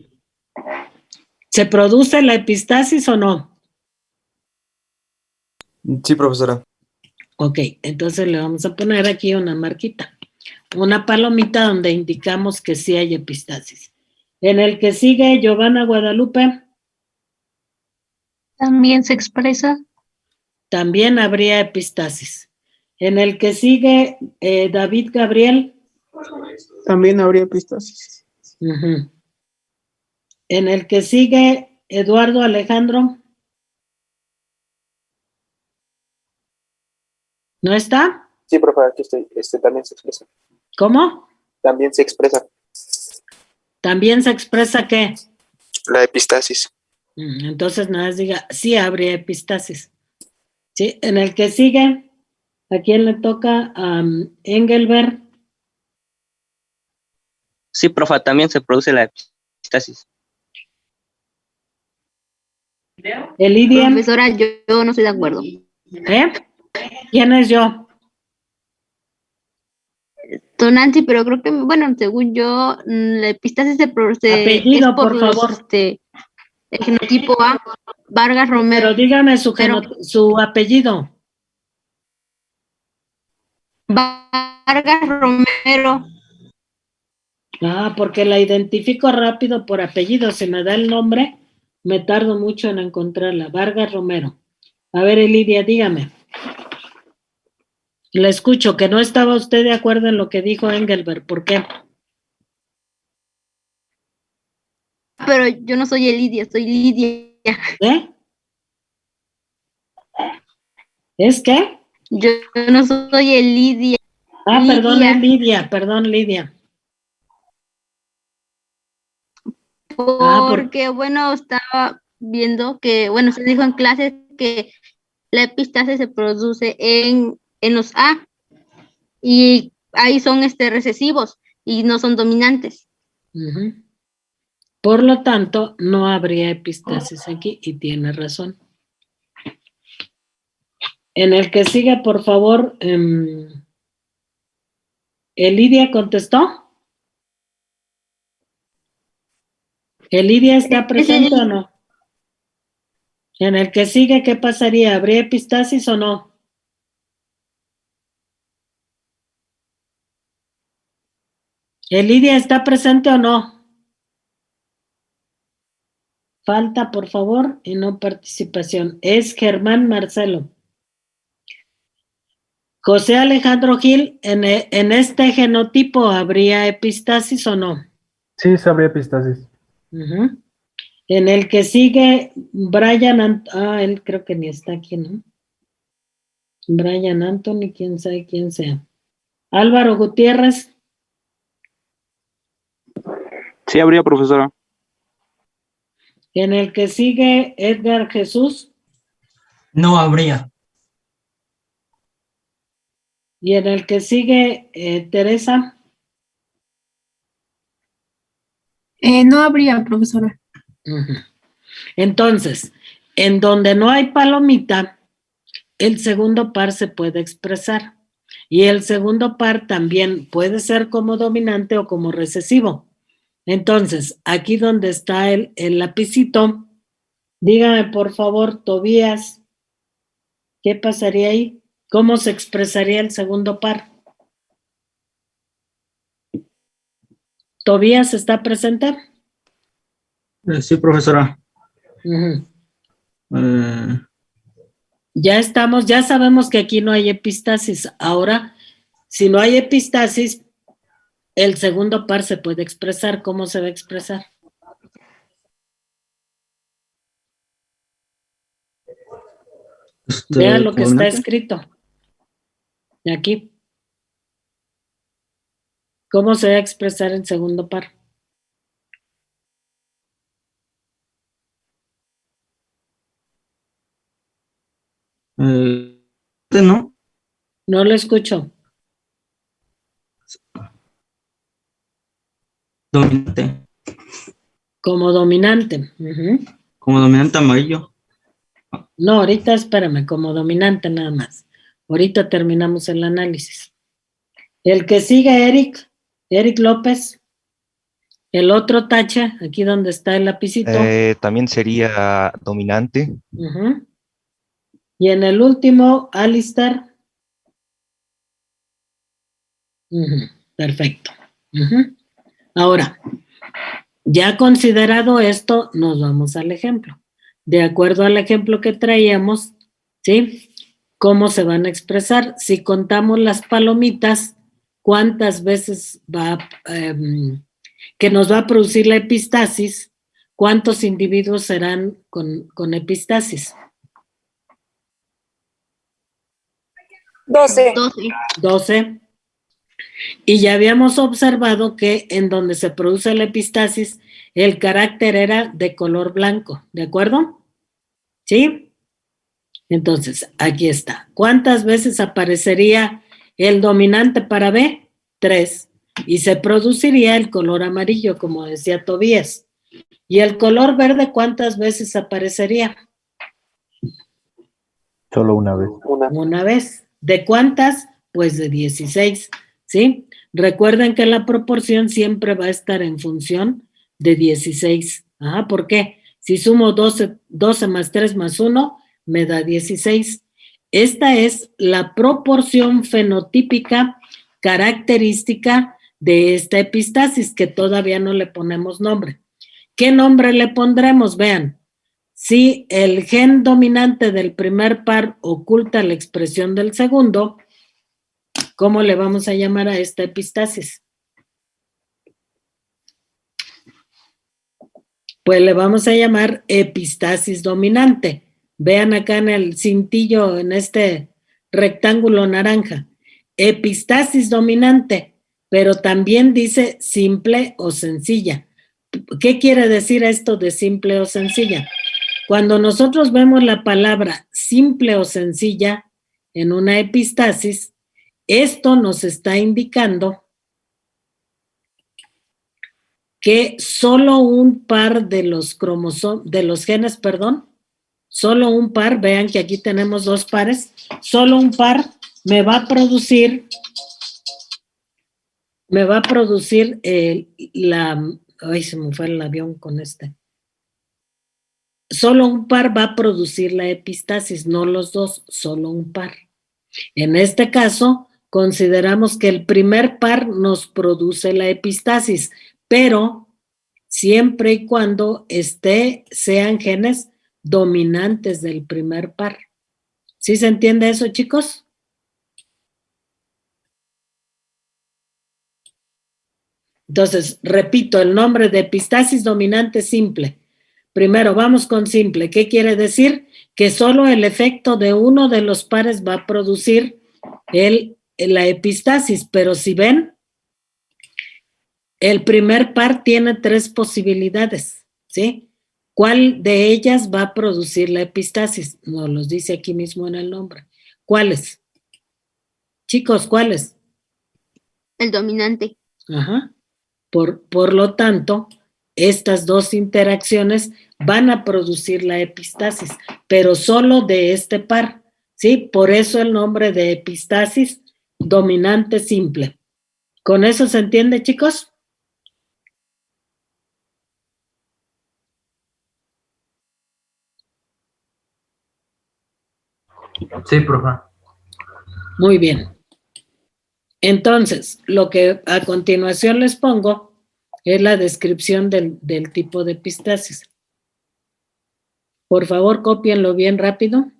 ¿Se produce la epistasis o no? Sí, profesora. Ok, entonces le vamos a poner aquí una marquita, una palomita donde indicamos que sí hay epistasis. En el que sigue, Giovanna Guadalupe. También se expresa. También habría epistasis. En el que sigue, David Gabriel. También habría epistasis. En el que sigue, Eduardo Alejandro. ¿No está? Sí, profe, aquí estoy. También se expresa. ¿Cómo? También se expresa. ¿También se expresa qué? La epistasis. Entonces nada más diga, sí habría epistasis. ¿Sí? En el que sigue, ¿a quién le toca? A Engelbert. Sí, profe, también se produce la epistasis. Elidia. Profesora, yo no estoy de acuerdo. ¿Quién es yo? Tonancy, pero creo que, bueno, según yo, la epistasis se produce. Apellido, es por favor. El genotipo A, Vargas Romero. Pero dígame su apellido. Vargas Romero. Ah, porque la identifico rápido por apellido. Si me da el nombre, me tardo mucho en encontrarla. Vargas Romero. A ver, Elidia, dígame. La escucho, que no estaba usted de acuerdo en lo que dijo Engelbert. ¿Por qué? Pero yo no soy Elidia, soy Lidia. ¿Es qué? Yo no soy Elidia. Ah, perdón, es Lidia, perdón, Lidia. Porque, bueno, estaba viendo que, bueno, se dijo en clases que la epistasis se produce en los A y ahí son recesivos y no son dominantes. Por lo tanto, no habría epistasis aquí y tiene razón. En el que sigue, por favor, ¿Elidia contestó? ¿Elidia está presente o no? En el que sigue, ¿qué pasaría? ¿Habría epistasis o no? ¿Elidia está presente o no? Falta, por favor, y no participación. Es Germán Marcelo. José Alejandro Gil, ¿en este genotipo habría epistasis o no? Sí, se habría epistasis. En el que sigue, Brian, él creo que ni está aquí, ¿no? Brian Anthony, quién sabe quién sea. Álvaro Gutiérrez. Sí habría, profesora. En el que sigue Edgar Jesús. No habría. Y en el que sigue Teresa. No habría, profesora. Ujú. Entonces, en donde no hay palomita, el segundo par se puede expresar. Y el segundo par también puede ser como dominante o como recesivo. Entonces, aquí donde está el lapicito, dígame por favor, Tobías, ¿qué pasaría ahí? ¿Cómo se expresaría el segundo par? ¿Tobías está presente? Sí, profesora. Ujú. Ya sabemos que aquí no hay epistasis. Ahora, si no hay epistasis, el segundo par se puede expresar. ¿Cómo se va a expresar? Vea lo que está escrito. Aquí. ¿Cómo se va a expresar el segundo par? ¿No? No lo escucho. Dominante. Como dominante. Ujú. Como dominante amarillo. No, ahorita espérame, como dominante nada más. Ahorita terminamos el análisis. El que sigue, Eric López. El otro tacha, aquí donde está el lapicito. También sería dominante. Ujú. Y en el último, Alistair. Ujú. Perfecto. Ujú. Ahora, ya considerado esto, nos vamos al ejemplo. De acuerdo al ejemplo que traíamos, ¿sí? ¿Cómo se van a expresar? Si contamos las palomitas, ¿cuántas veces que nos va a producir la epistasis? ¿Cuántos individuos serán con epistasis? 12. 12. Y ya habíamos observado que en donde se produce la epistasis, el carácter era de color blanco, ¿de acuerdo? ¿Sí? Entonces, aquí está. ¿Cuántas veces aparecería el dominante para B? 3. Y se produciría el color amarillo, como decía Tobías. ¿Y el color verde cuántas veces aparecería? Solo una vez. Una vez. ¿De cuántas? Pues de 16, ¿sí? Recuerden que la proporción siempre va a estar en función de 16. Ajá, ¿por qué? Si sumo 12 más 3 más 1, me da 16. Esta es la proporción fenotípica característica de esta epistasis, que todavía no le ponemos nombre. ¿Qué nombre le pondremos? Vean. Si el gen dominante del primer par oculta la expresión del segundo, ¿cómo le vamos a llamar a esta epistasis? Pues le vamos a llamar epistasis dominante. Vean acá en el cintillo, en este rectángulo naranja. Epistasis dominante, pero también dice simple o sencilla. ¿Qué quiere decir esto de simple o sencilla? Cuando nosotros vemos la palabra simple o sencilla en una epistasis, esto nos está indicando que solo un par de los genes, solo un par, vean que aquí tenemos 2 pares, solo un par me va a producir ay, se me fue el avión con este. Solo un par va a producir la epistasis, no los dos, solo un par. En este caso, consideramos que el primer par nos produce la epistasis, pero siempre y cuando sean genes dominantes del primer par. ¿Sí se entiende eso, chicos? Entonces, repito, el nombre de epistasis dominante simple. Primero, vamos con simple. ¿Qué quiere decir? Que solo el efecto de uno de los pares va a producir la epistasis, pero si ven, el primer par tiene 3 posibilidades, ¿sí? ¿Cuál de ellas va a producir la epistasis? Nos los dice aquí mismo en el nombre. ¿Cuáles? Chicos, ¿cuáles? El dominante. Ajá. Por lo tanto, estas dos interacciones van a producir la epistasis, pero solo de este par, ¿sí? Por eso el nombre de epistasis dominante simple. ¿Con eso se entiende, chicos? Sí, profe. Muy bien. Entonces, lo que a continuación les pongo es la descripción del tipo de epistasis. Por favor, cópienlo bien rápido.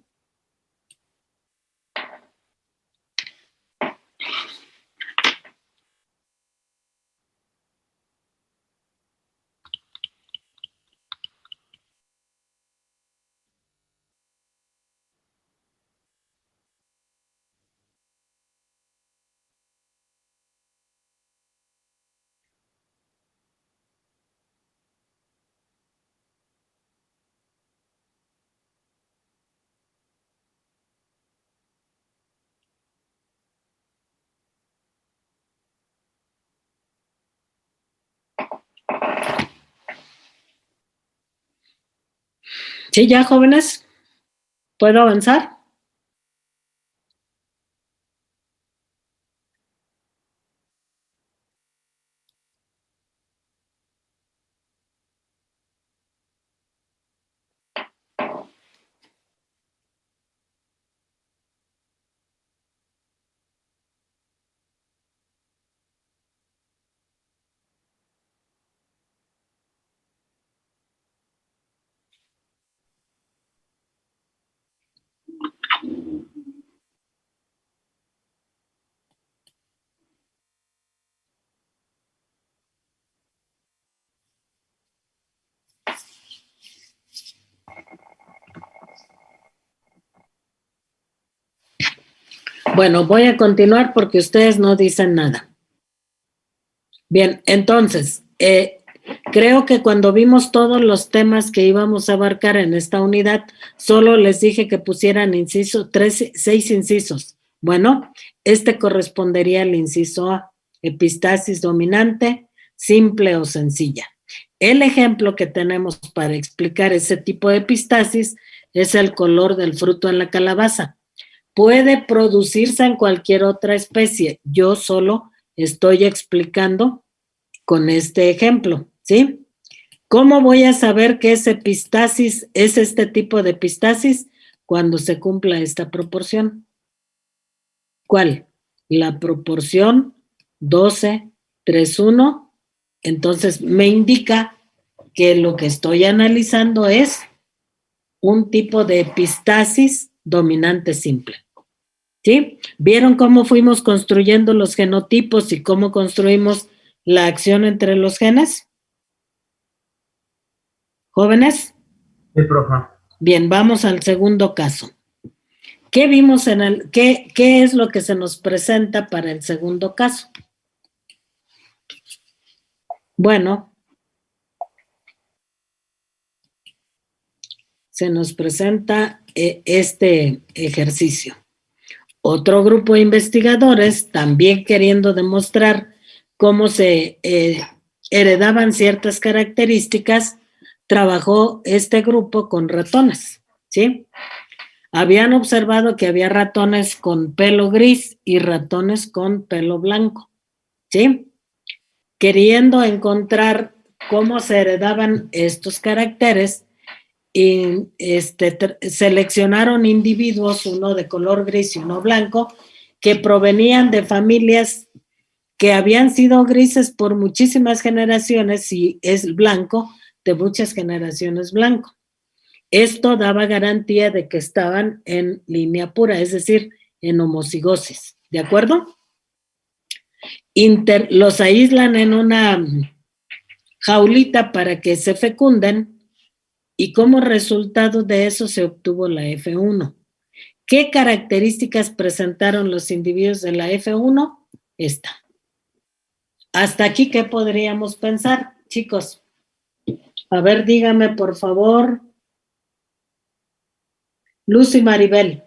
¿Sí, ya, jóvenes? ¿Puedo avanzar? Bueno, voy a continuar porque ustedes no dicen nada. Bien, entonces, creo que cuando vimos todos los temas que íbamos a abarcar en esta unidad, solo les dije que pusieran inciso 6 incisos. Bueno, este correspondería al inciso A, epistasis dominante, simple o sencilla. El ejemplo que tenemos para explicar ese tipo de epistasis es el color del fruto en la calabaza. Puede producirse en cualquier otra especie. Yo solo estoy explicando con este ejemplo, ¿sí? ¿Cómo voy a saber que es epistasis, es este tipo de epistasis? Cuando se cumpla esta proporción. ¿Cuál? La proporción 12:3:1. Entonces me indica que lo que estoy analizando es un tipo de epistasis dominante simple. ¿Sí? ¿Vieron cómo fuimos construyendo los genotipos y cómo construimos la acción entre los genes? ¿Jóvenes? Sí, profe. Bien, vamos al segundo caso. ¿Qué vimos en el, qué es lo que se nos presenta para el segundo caso? Bueno, se nos presenta este ejercicio. Otro grupo de investigadores, también queriendo demostrar cómo se heredaban ciertas características, trabajó este grupo con ratones, ¿sí? Habían observado que había ratones con pelo gris y ratones con pelo blanco, ¿sí? Queriendo encontrar cómo se heredaban estos caracteres, y seleccionaron individuos, uno de color gris y uno blanco, que provenían de familias que habían sido grises por muchísimas generaciones y es blanco de muchas generaciones blanco. Esto daba garantía de que estaban en línea pura, es decir, en homocigosis, ¿de acuerdo? Los aíslan en una jaulita para que se fecunden. Y como resultado de eso se obtuvo la F1. ¿Qué características presentaron los individuos de la F1? Esta. Hasta aquí, ¿qué podríamos pensar, chicos? A ver, dígame, por favor. Lucy Maribel.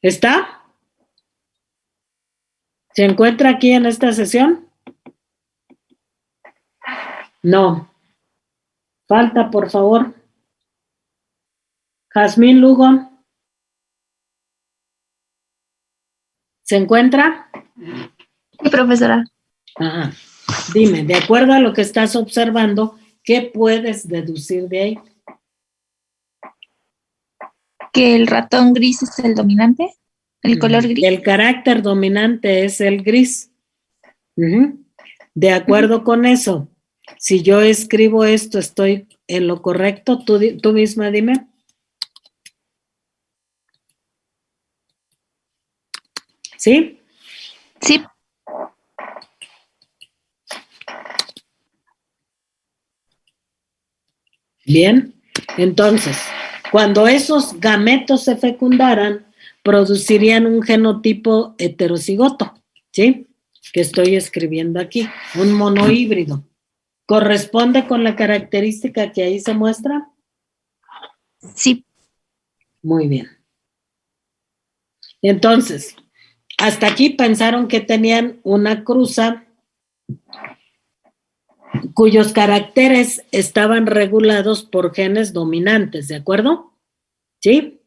¿Está? ¿Se encuentra aquí en esta sesión? No. Falta, por favor. Jazmín Lugo. ¿Se encuentra? Sí, profesora. Ajá. Dime, de acuerdo a lo que estás observando, ¿qué puedes deducir de ahí? Que el ratón gris es el dominante, el color gris. El carácter dominante es el gris. Ujú. De acuerdo con eso, si yo escribo esto, ¿estoy en lo correcto? Tú misma dime. ¿Sí? Sí. Bien, entonces, cuando esos gametos se fecundaran, producirían un genotipo heterocigoto, ¿sí? Que estoy escribiendo aquí, un monohíbrido. ¿Corresponde con la característica que ahí se muestra? Sí. Muy bien. Entonces, hasta aquí pensaron que tenían una cruza cuyos caracteres estaban regulados por genes dominantes, ¿de acuerdo? ¿Sí?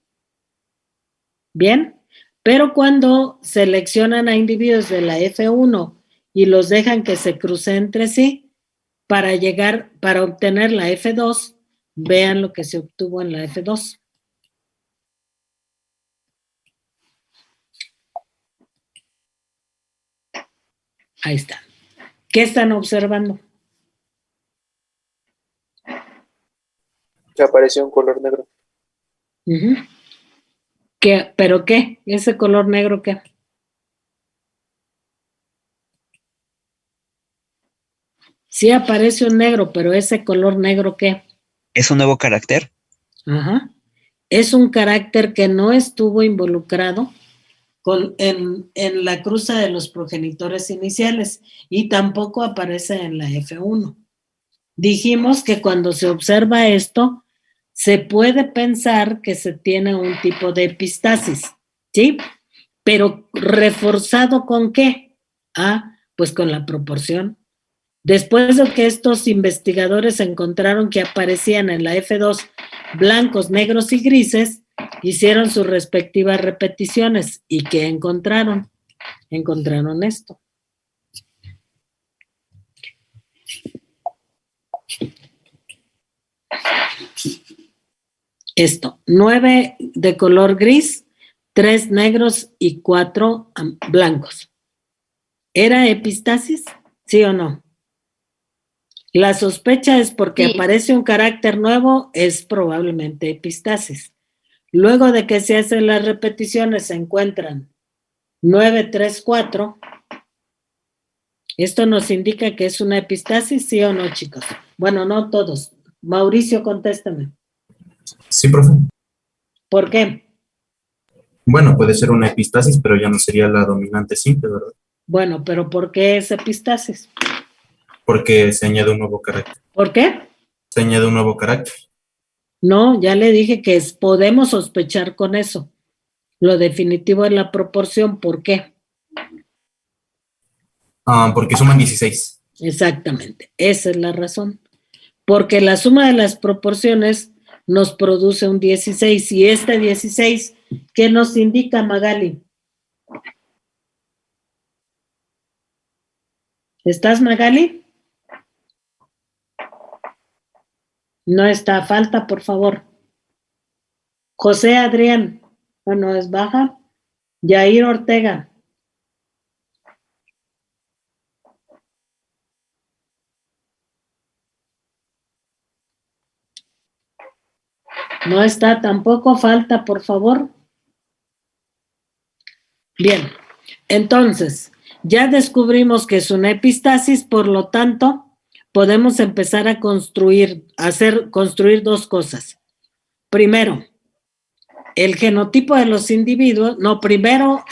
Bien, pero cuando seleccionan a individuos de la F1 y los dejan que se crucen entre sí, para obtener la F2, vean lo que se obtuvo en la F2. Ahí está. ¿Qué están observando? Que apareció un color negro. Uh-huh. ¿Pero qué? ¿Ese color negro qué? Sí aparece un negro, pero ese color negro ¿qué? ¿Es un nuevo carácter? Ajá. Es un carácter que no estuvo involucrado en la cruza de los progenitores iniciales y tampoco aparece en la F1. Dijimos que cuando se observa esto, se puede pensar que se tiene un tipo de epistasis, ¿sí? Pero ¿reforzado con qué? Ah, pues con la proporción. Después de que estos investigadores encontraron que aparecían en la F2 blancos, negros y grises, hicieron sus respectivas repeticiones. ¿Y qué encontraron? Encontraron esto. Esto, 9 de color gris, 3 negros y 4 blancos. ¿Era epistasis? ¿Sí o no? La sospecha es porque aparece un carácter nuevo, es probablemente epistasis. Luego de que se hacen las repeticiones, se encuentran 9, 3, 4. Esto nos indica que es una epistasis, ¿sí o no, chicos? Bueno, no todos. Mauricio, contéstame. Sí, profe. ¿Por qué? Bueno, puede ser una epistasis, pero ya no sería la dominante simple, ¿verdad? Bueno, pero ¿por qué es epistasis? Porque se añade un nuevo carácter. ¿Por qué? Se añade un nuevo carácter. No, ya le dije que podemos sospechar con eso. Lo definitivo es la proporción. ¿Por qué? Porque suman 16. Exactamente, esa es la razón. Porque la suma de las proporciones nos produce un 16 y este 16, ¿qué nos indica, Magali? ¿Estás, Magali? No está, falta, por favor. José Adrián, bueno, es baja. Yair Ortega. No está tampoco, falta, por favor. Bien, entonces, ya descubrimos que es una epistasis, por lo tanto, podemos empezar a construir dos cosas. Primero, el genotipo de los individuos, no, primero,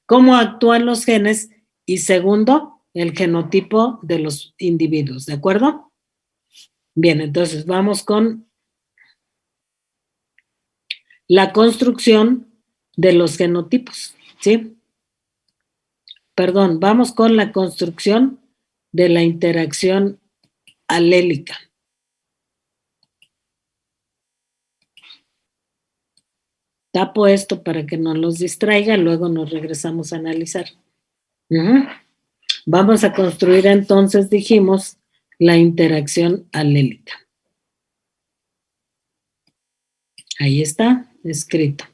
cómo actúan los genes, y segundo, el genotipo de los individuos, ¿de acuerdo? Bien, entonces vamos con la construcción de los genotipos, ¿sí? Perdón, vamos con la construcción de la interacción alélica. Tapo esto para que no los distraiga, luego nos regresamos a analizar. Vamos a construir entonces, dijimos, la interacción alélica. Ahí está, escrito.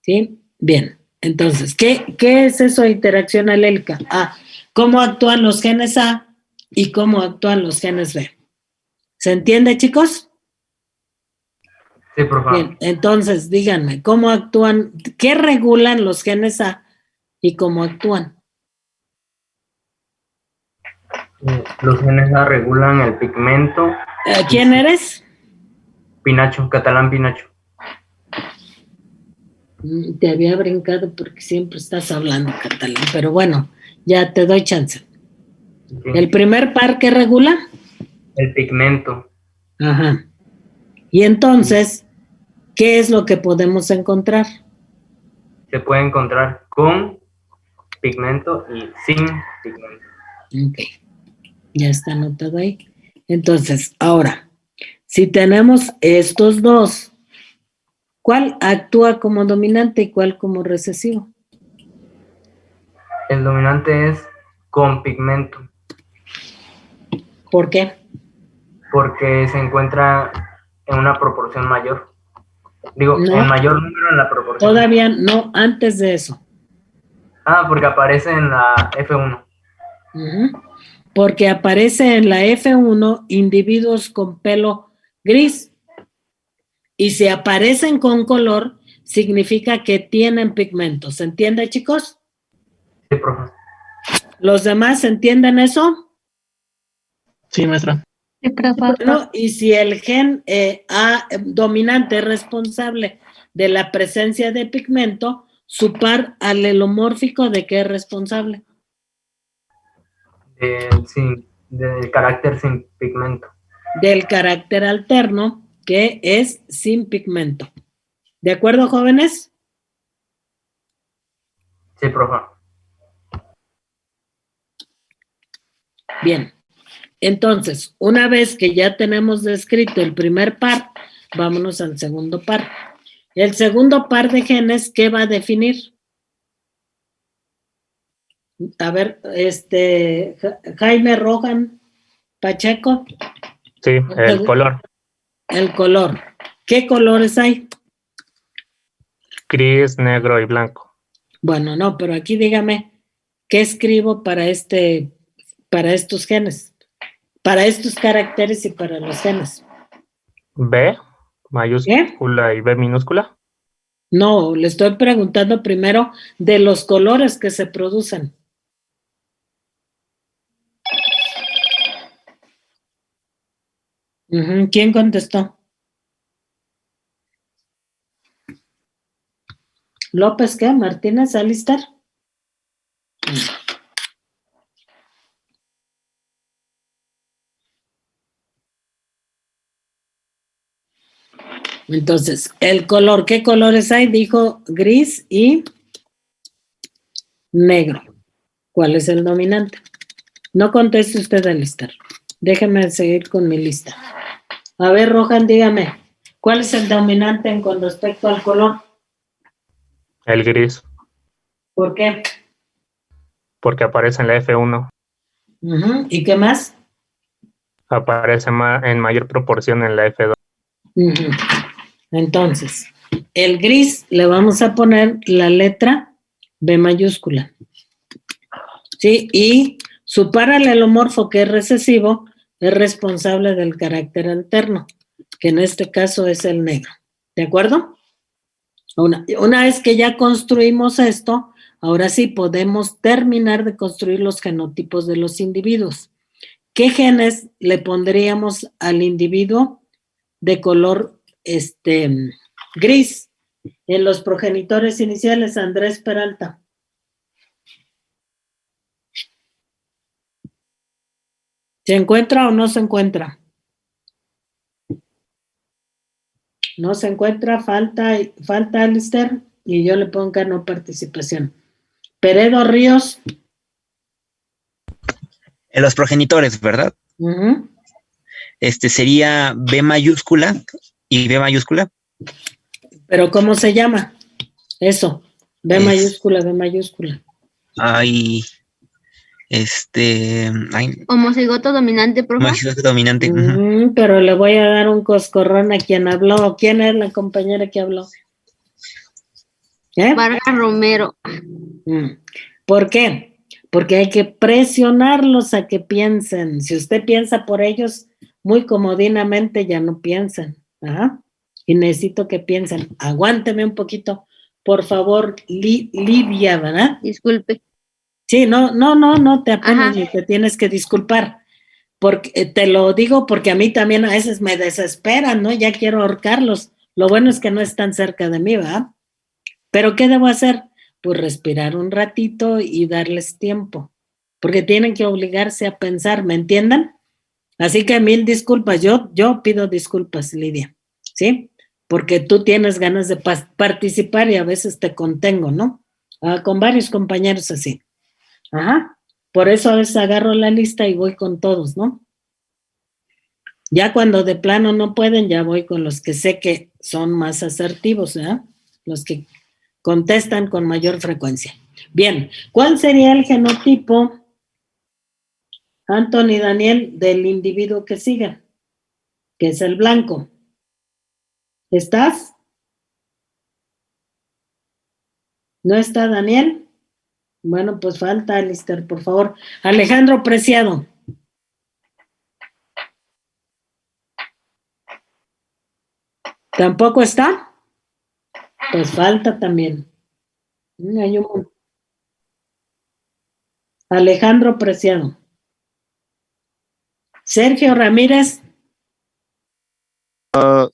¿Sí? Bien, entonces, ¿qué es eso de interacción alélica? ¿Cómo actúan los genes A y cómo actúan los genes B? ¿Se entiende, chicos? Sí, por favor. Bien, entonces, díganme, ¿cómo actúan? ¿Qué regulan los genes A y cómo actúan? Los genes A regulan el pigmento. ¿Quién eres? Pinacho, Catalán Pinacho. Te había brincado porque siempre estás hablando catalán, pero bueno, ya te doy chance. Okay. ¿El primer par que regula? El pigmento. Ajá. Y entonces, ¿qué es lo que podemos encontrar? Se puede encontrar con pigmento y sin pigmento. Ok. Ya está anotado ahí. Entonces, ahora, si tenemos estos dos, ¿cuál actúa como dominante y cuál como recesivo? El dominante es con pigmento. ¿Por qué? Porque se encuentra en una proporción mayor. Digo, No. en mayor número en la proporción. Todavía no, antes de eso. Porque aparece en la F1. Porque aparece en la F1 individuos con pelo gris. Y si aparecen con color, significa que tienen pigmentos. ¿Se entiende, chicos? Sí, profe. ¿Los demás entienden eso? Sí, maestra. Sí, profe. Bueno, y si el gen A dominante es responsable de la presencia de pigmento, su par alelomórfico, ¿de qué es responsable? Del carácter sin pigmento. Del carácter alterno, que es sin pigmento. ¿De acuerdo, jóvenes? Sí, profe. Bien. Entonces, una vez que ya tenemos descrito el primer par, vámonos al segundo par. El segundo par de genes, ¿qué va a definir? A ver, Jaime Rojan Pacheco. Sí, el color. El color. ¿Qué colores hay? Gris, negro y blanco. Bueno, no, pero aquí dígame, ¿qué escribo para estos genes? Para estos caracteres y para los genes. B mayúscula y B minúscula. No, le estoy preguntando primero de los colores que se producen. ¿Quién contestó? ¿López qué? ¿Martínez? ¿Alistar? Entonces, el color, ¿qué colores hay? Dijo gris y negro. ¿Cuál es el dominante? No conteste usted, Alistar. Déjeme seguir con mi lista. A ver, Rojan, dígame, ¿cuál es el dominante con respecto al color? El gris. ¿Por qué? Porque aparece en la F1. ¿Y qué más? Aparece en mayor proporción en la F2. Entonces, el gris le vamos a poner la letra B mayúscula. ¿Sí? Y su paralelomorfo, que es recesivo, es responsable del carácter alterno, que en este caso es el negro. ¿De acuerdo? Una vez que ya construimos esto, ahora sí podemos terminar de construir los genotipos de los individuos. ¿Qué genes le pondríamos al individuo de color gris en los progenitores iniciales? Andrés Peralta. ¿Se encuentra o no se encuentra? No se encuentra, falta Alistair, y yo le pongo que no participación. Peredo Ríos. En los progenitores, ¿verdad? Ujú. Sería B mayúscula y B mayúscula. Pero ¿cómo se llama? Eso. B mayúscula, B mayúscula. Ay, Homocigoto dominante, profe. homocigoto dominante. Pero le voy a dar un coscorrón a quien habló. ¿Quién es la compañera que habló? Vargas Romero. ¿Por qué? Porque hay que presionarlos a que piensen. Si usted piensa por ellos muy comodinamente, ya no piensan. Ajá. Y necesito que piensen. Aguánteme un poquito, por favor, Livia, ¿verdad? Disculpe. Sí, no te apenes ni te tienes que disculpar. Porque te lo digo porque a mí también a veces me desesperan, ¿no? Ya quiero ahorcarlos. Lo bueno es que no están cerca de mí, ¿verdad? Pero ¿qué debo hacer? Pues respirar un ratito y darles tiempo, porque tienen que obligarse a pensar, ¿me entiendan? Así que 1000 disculpas, yo pido disculpas, Lidia, ¿sí? Porque tú tienes ganas de participar y a veces te contengo, ¿no? Con varios compañeros así. Ajá, por eso a veces agarro la lista y voy con todos, ¿no? Ya cuando de plano no pueden, ya voy con los que sé que son más asertivos, ¿verdad? Los que contestan con mayor frecuencia. Bien, ¿cuál sería el genotipo, Anthony Daniel, del individuo que siga? Que es el blanco. ¿Estás? ¿No está Daniel? Bueno, pues falta Alistair, por favor. Alejandro Preciado. ¿Tampoco está? Pues falta también. Hay un... Alejandro Preciado. Sergio Ramírez.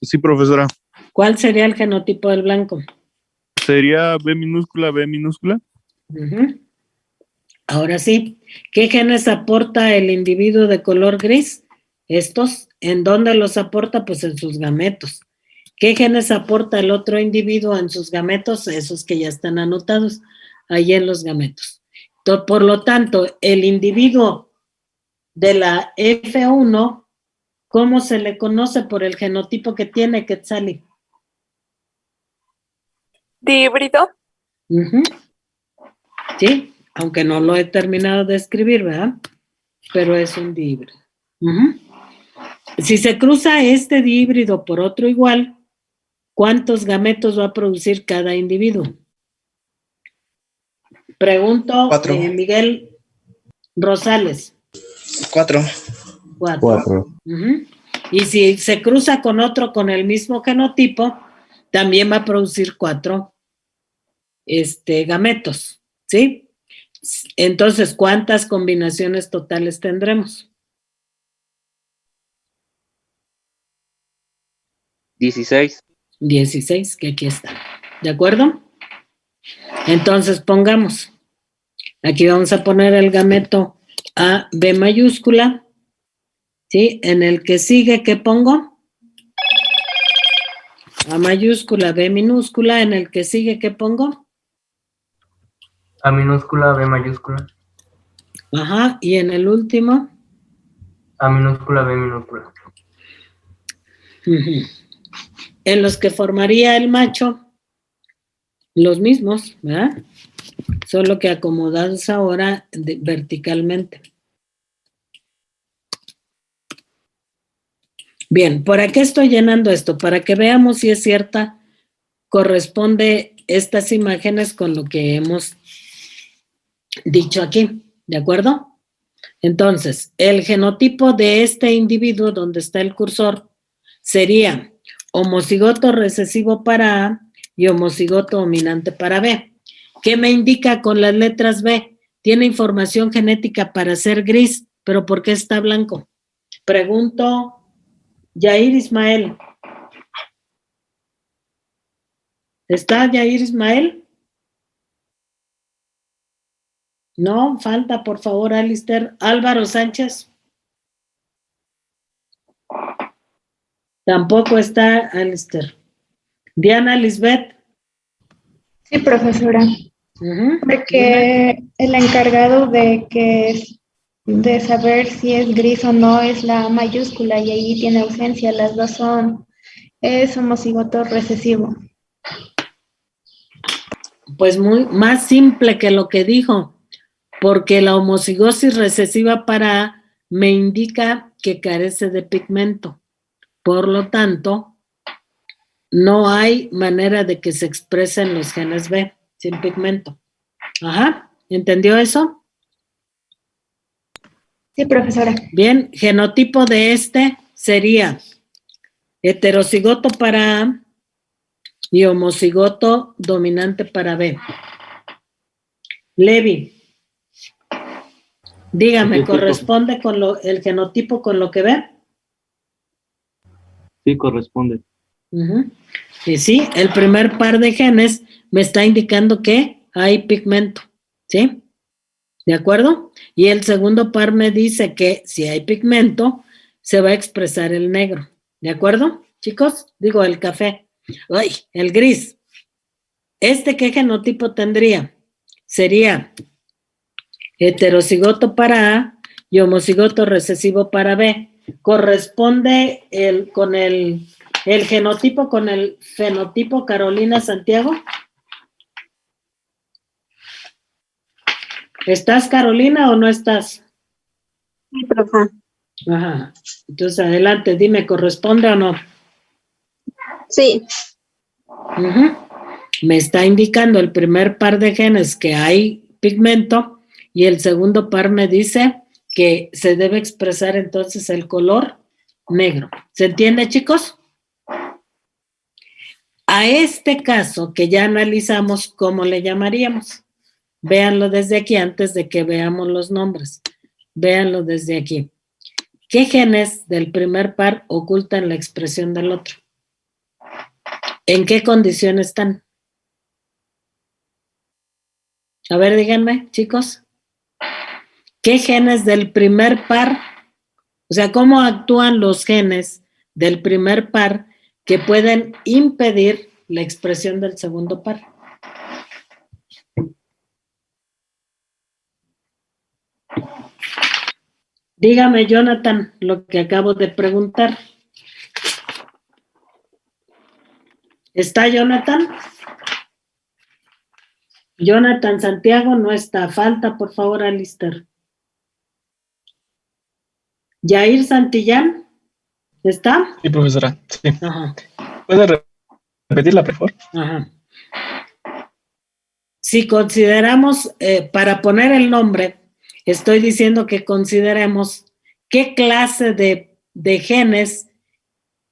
Sí, profesora. ¿Cuál sería el genotipo del blanco? ¿Sería B minúscula, B minúscula? Uh-huh. Ahora sí, ¿qué genes aporta el individuo de color gris? Estos, ¿en dónde los aporta? Pues en sus gametos. ¿Qué genes aporta el otro individuo en sus gametos? Esos que ya están anotados ahí en los gametos. Por lo tanto, el individuo de la F1, ¿cómo se le conoce por el genotipo que tiene, Quetzali? Dihíbrido. Uh-huh. Sí, aunque no lo he terminado de escribir, ¿verdad? Pero es un dihíbrido. Uh-huh. Si se cruza este dihíbrido por otro igual, ¿cuántos gametos va a producir cada individuo? Pregunto, Miguel Rosales. 4. 4. Uh-huh. Y si se cruza con otro con el mismo genotipo, también va a producir 4 gametos, ¿sí? Entonces, ¿cuántas combinaciones totales tendremos? 16. 16, que aquí está. ¿De acuerdo? Entonces, pongamos. Aquí vamos a poner el gameto A, B mayúscula. ¿Sí? En el que sigue, ¿qué pongo? A mayúscula, B minúscula. En el que sigue, ¿qué pongo? A minúscula, B mayúscula. Ajá, y en el último. A minúscula, B minúscula. Uh-huh. En los que formaría el macho, los mismos, ¿verdad? Solo que acomodados ahora verticalmente. Bien, ¿para qué estoy llenando esto? Para que veamos si es cierta, corresponde estas imágenes con lo que hemos dicho aquí, ¿de acuerdo? Entonces, el genotipo de este individuo, donde está el cursor, sería homocigoto recesivo para A y homocigoto dominante para B. ¿Qué me indica con las letras B? Tiene información genética para ser gris, pero ¿por qué está blanco? Pregunto, Yair Ismael. ¿Está Yair Ismael? No, falta, por favor, Alistair. Álvaro Sánchez. Tampoco está Alistair. Diana Lisbeth. Sí, profesora. Porque el encargado de saber si es gris o no es la mayúscula y ahí tiene ausencia. Las dos es homocigoto recesivo. Pues más simple que lo que dijo, porque la homocigosis recesiva para A me indica que carece de pigmento. Por lo tanto, no hay manera de que se expresen los genes B sin pigmento. Ajá, ¿entendió eso? Sí, profesora. Bien, genotipo de este sería heterocigoto para A y homocigoto dominante para B. Levi, dígame, ¿corresponde con el genotipo con lo que ve? Sí, corresponde. Y sí, el primer par de genes me está indicando que hay pigmento, ¿sí? ¿De acuerdo? Y el segundo par me dice que si hay pigmento, se va a expresar el negro. ¿De acuerdo, chicos? Digo, el café. ¡Ay! El gris. ¿Qué genotipo tendría? Sería heterocigoto para A y homocigoto recesivo para B. ¿Corresponde con el genotipo con el fenotipo Carolina Santiago? ¿Estás, Carolina, o no estás? Sí, profe. Ajá. Entonces, adelante, dime, ¿corresponde o no? Sí. Me está indicando el primer par de genes que hay pigmento y el segundo par me dice que se debe expresar entonces el color negro. ¿Se entiende, chicos? A este caso que ya analizamos, ¿cómo le llamaríamos? Véanlo desde aquí antes de que veamos los nombres. Véanlo desde aquí. ¿Qué genes del primer par ocultan la expresión del otro? ¿En qué condición están? A ver, díganme, chicos. ¿Qué genes del primer par? O sea, ¿cómo actúan los genes del primer par que pueden impedir la expresión del segundo par? Dígame, Jonathan, lo que acabo de preguntar. ¿Está Jonathan? Jonathan Santiago no está. Falta, por favor, Alistair. Yair Santillán, ¿está? Sí, profesora. Sí. Ajá. ¿Puede repetirla, por favor? Ajá. Si consideramos, para poner el nombre, estoy diciendo que consideremos qué clase de genes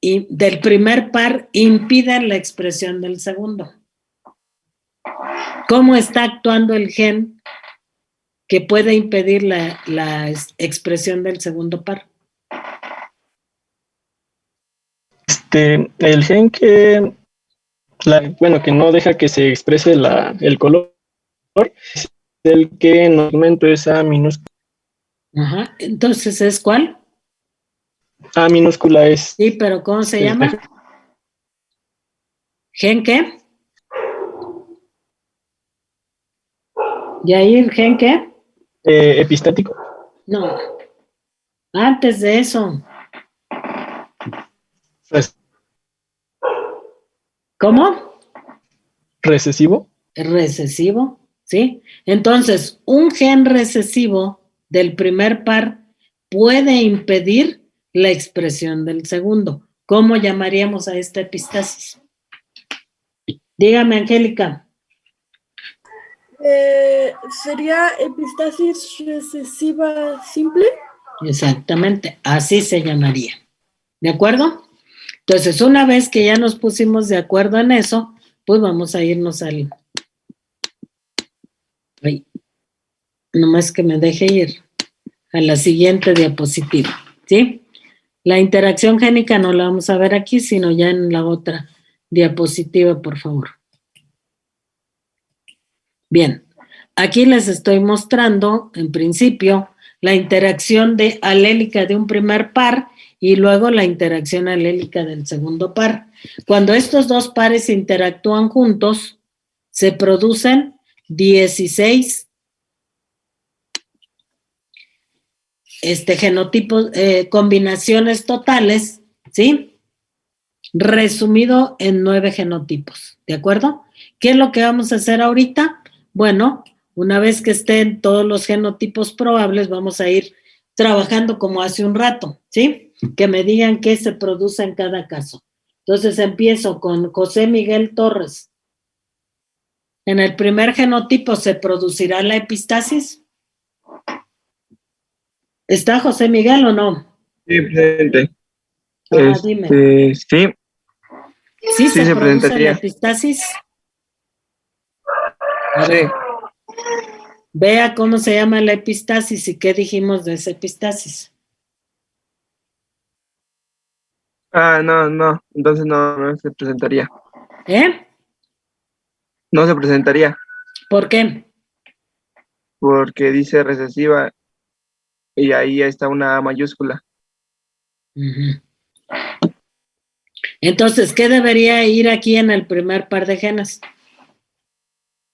del primer par impiden la expresión del segundo. ¿Cómo está actuando el gen que puede impedir la expresión del segundo par? El gen que no deja que se exprese el color es el que en el momento es A minúscula. Ajá. Entonces, ¿es cuál? A minúscula es. Sí, pero ¿cómo se llama? ¿Gen qué? Yair, ¿gen qué? Epistático. No. Antes de eso. ¿Cómo? Recesivo. Recesivo, ¿sí? Entonces, un gen recesivo del primer par puede impedir la expresión del segundo. ¿Cómo llamaríamos a esta epistasis? Dígame, Angélica. ¿Sería epistasis recesiva simple? Exactamente, así se llamaría. ¿De acuerdo? Entonces, una vez que ya nos pusimos de acuerdo en eso, pues vamos a irnos al... Ay, nomás que me deje ir a la siguiente diapositiva, ¿sí? La interacción génica no la vamos a ver aquí, sino ya en la otra diapositiva, por favor. Bien, aquí les estoy mostrando, en principio, la interacción alélica de un primer par y luego la interacción alélica del segundo par. Cuando estos dos pares interactúan juntos, se producen 16 genotipos, combinaciones totales, ¿sí? Resumido en 9 genotipos, ¿de acuerdo? ¿Qué es lo que vamos a hacer ahorita? Bueno, una vez que estén todos los genotipos probables, vamos a ir trabajando como hace un rato, ¿sí? Que me digan qué se produce en cada caso. Entonces empiezo con José Miguel Torres. En el primer genotipo se producirá la epistasis. ¿Está José Miguel o no? Sí, presente. Dime. Sí. ¿Sí se produce la presentaría. epistasis? A ver, vea cómo se llama la epistasis y qué dijimos de esa epistasis. No. Entonces no se presentaría. ¿Eh? No se presentaría ¿Por qué? porque dice recesiva y ahí está una A mayúscula. Ujú. Entonces, ¿qué debería ir aquí en el primer par de genes?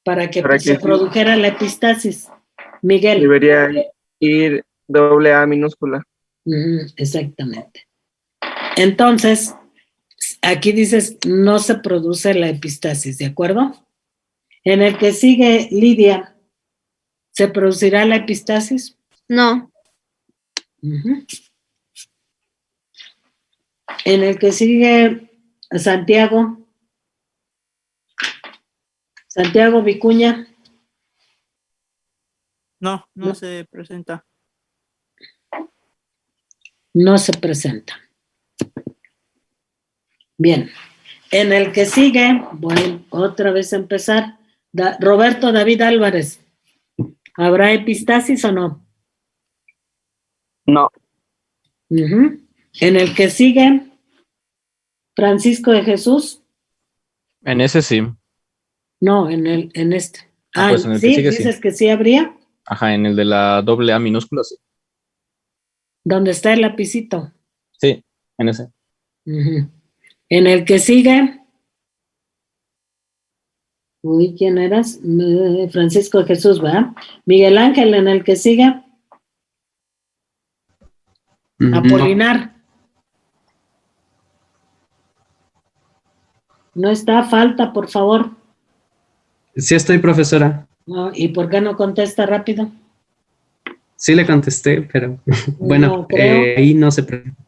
Para que se produjera la epistasis. Miguel. Debería ir doble A minúscula. Exactamente. Entonces, aquí dices, no se produce la epistasis, ¿de acuerdo? En el que sigue, Lidia, ¿se producirá la epistasis? No. En el que sigue, Santiago Vicuña. No se presenta. No se presenta. Bien. En el que sigue, voy otra vez a empezar. Roberto David Álvarez. ¿Habrá epistasis o no? No. En el que sigue, Francisco de Jesús. En ese sí. No, en este. Pues en el ¿sí? que sigue, ¿Dices sí. que sí habría? Ajá, en el de la doble A minúscula, sí. ¿Dónde está el lapicito? Sí, en ese. En el que sigue. Uy, ¿quién eras? Francisco de Jesús, ¿verdad? Miguel Ángel, en el que sigue. Apolinar. No está, falta, por favor. Sí estoy, profesora. No, ¿y por qué no contesta rápido? Sí le contesté, pero bueno, No creo. ahí no se presenta.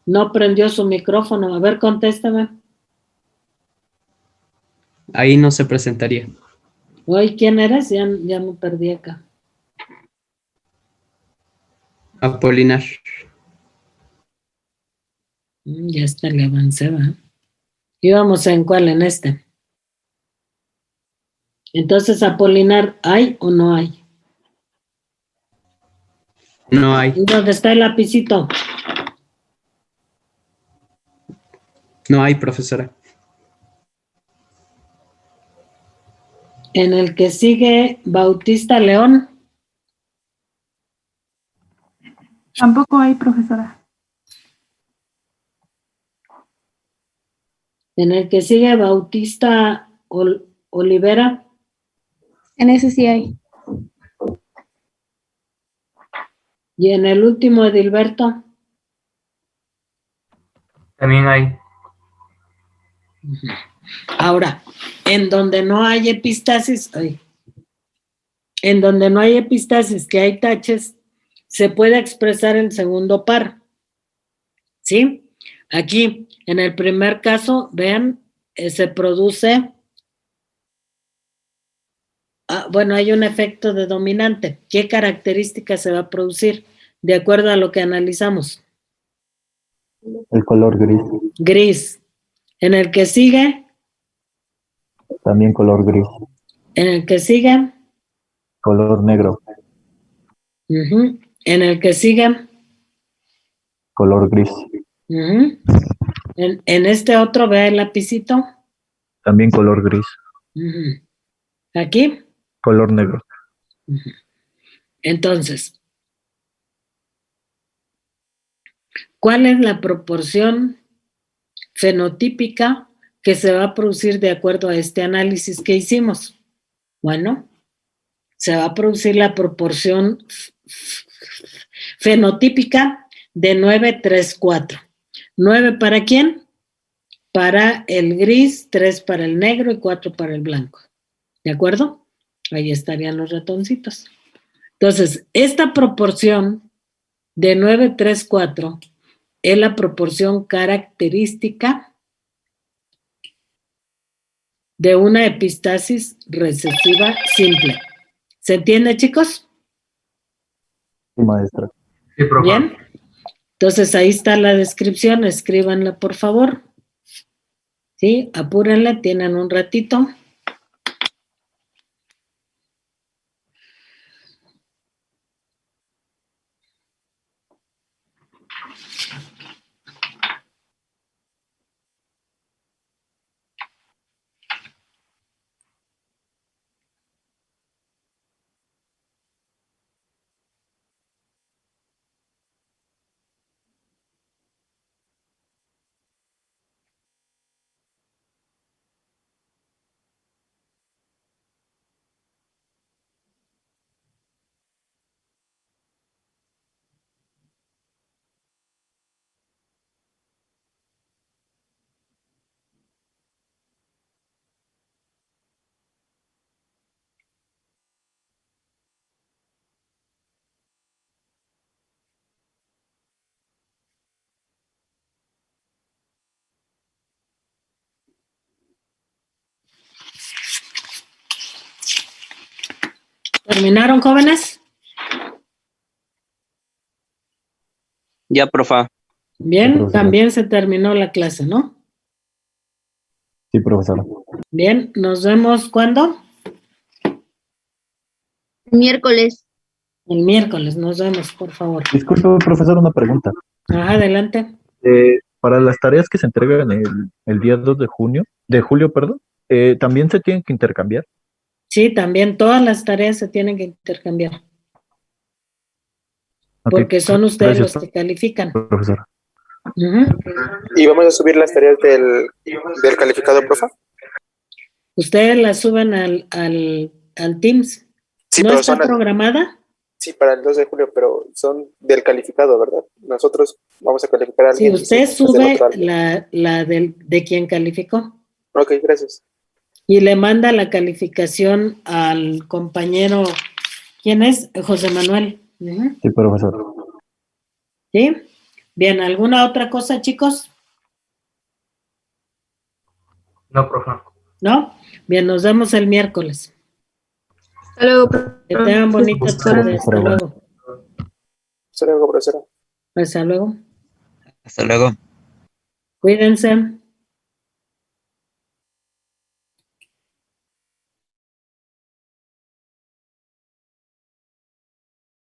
No prendió su micrófono. A ver, contéstame. Ahí no se presentaría. Oye, ¿quién eres? Ya me perdí acá. Apolinar. Ya está, le avancé, ¿verdad? ¿Íbamos en cuál? En este. Entonces, Apolinar, ¿hay o no hay? No hay. ¿Dónde está el lapicito? No hay, profesora. En el que sigue, Bautista León. Tampoco hay, profesora. En el que sigue, Bautista Olivera. En ese sí hay. Y en el último, Edilberto. También hay. Ahora, en donde no hay epistasis, en donde no hay epistasis, que hay taches, se puede expresar el segundo par. ¿Sí? Aquí, en el primer caso, vean, se produce, bueno, hay un efecto de dominante. ¿Qué característica se va a producir? De acuerdo a lo que analizamos. El color gris. Gris. En el que sigue. También color gris. En el que sigue. Color negro. En el que sigue. Color gris. En este otro, vea el lapicito. También color gris. Aquí. Color negro. Entonces, ¿Cuál es la proporción fenotípica que se va a producir de acuerdo a este análisis que hicimos? Bueno, se va a producir la proporción fenotípica de 9, 3, 4. 9 para quién? Para el gris, 3 para el negro y 4 para el blanco. ¿De acuerdo? Ahí estarían los ratoncitos. Entonces, esta proporción de 9, 3, 4 es la proporción característica de una epistasis recesiva simple. ¿Se entiende, chicos? Sí, maestra. Sí, profe. Bien. Entonces, ahí está la descripción. Escríbanla, por favor. Sí, apúrenla, tienen un ratito. ¿Terminaron, jóvenes? Ya, profa. Bien, Sí, profesora. también se terminó la clase, ¿no? Sí, profesora. Bien, nos vemos ¿cuándo? Miércoles. El miércoles, nos vemos, por favor. Disculpe, profesor, una pregunta. Ajá, adelante. Para las tareas que se entregan el día 2 de julio, perdón, ¿también se tienen que intercambiar? Sí, también todas las tareas se tienen que intercambiar, Ok, porque son ustedes gracias, los que califican. profesora. Ujú. ¿Y vamos a subir las tareas del calificado, profe? Ustedes las suben al Teams. Sí, ¿No pero está son las- programada? Sí, para el 2 de julio, pero son del calificado, ¿verdad? Nosotros vamos a calificar a Sí, alguien. usted y sí, hacer sube otro a alguien. la de quien calificó Ok, gracias. y le manda la calificación al compañero, ¿quién es? José Manuel. Ujú. Sí, profesor. ¿Sí? Bien, ¿alguna otra cosa, chicos? No, profe. ¿No? Bien, nos vemos el miércoles. Hasta luego, Que tengan bonita tarde. Hasta Hasta luego. luego. Hasta luego, profesora. Hasta luego. Hasta luego. Cuídense.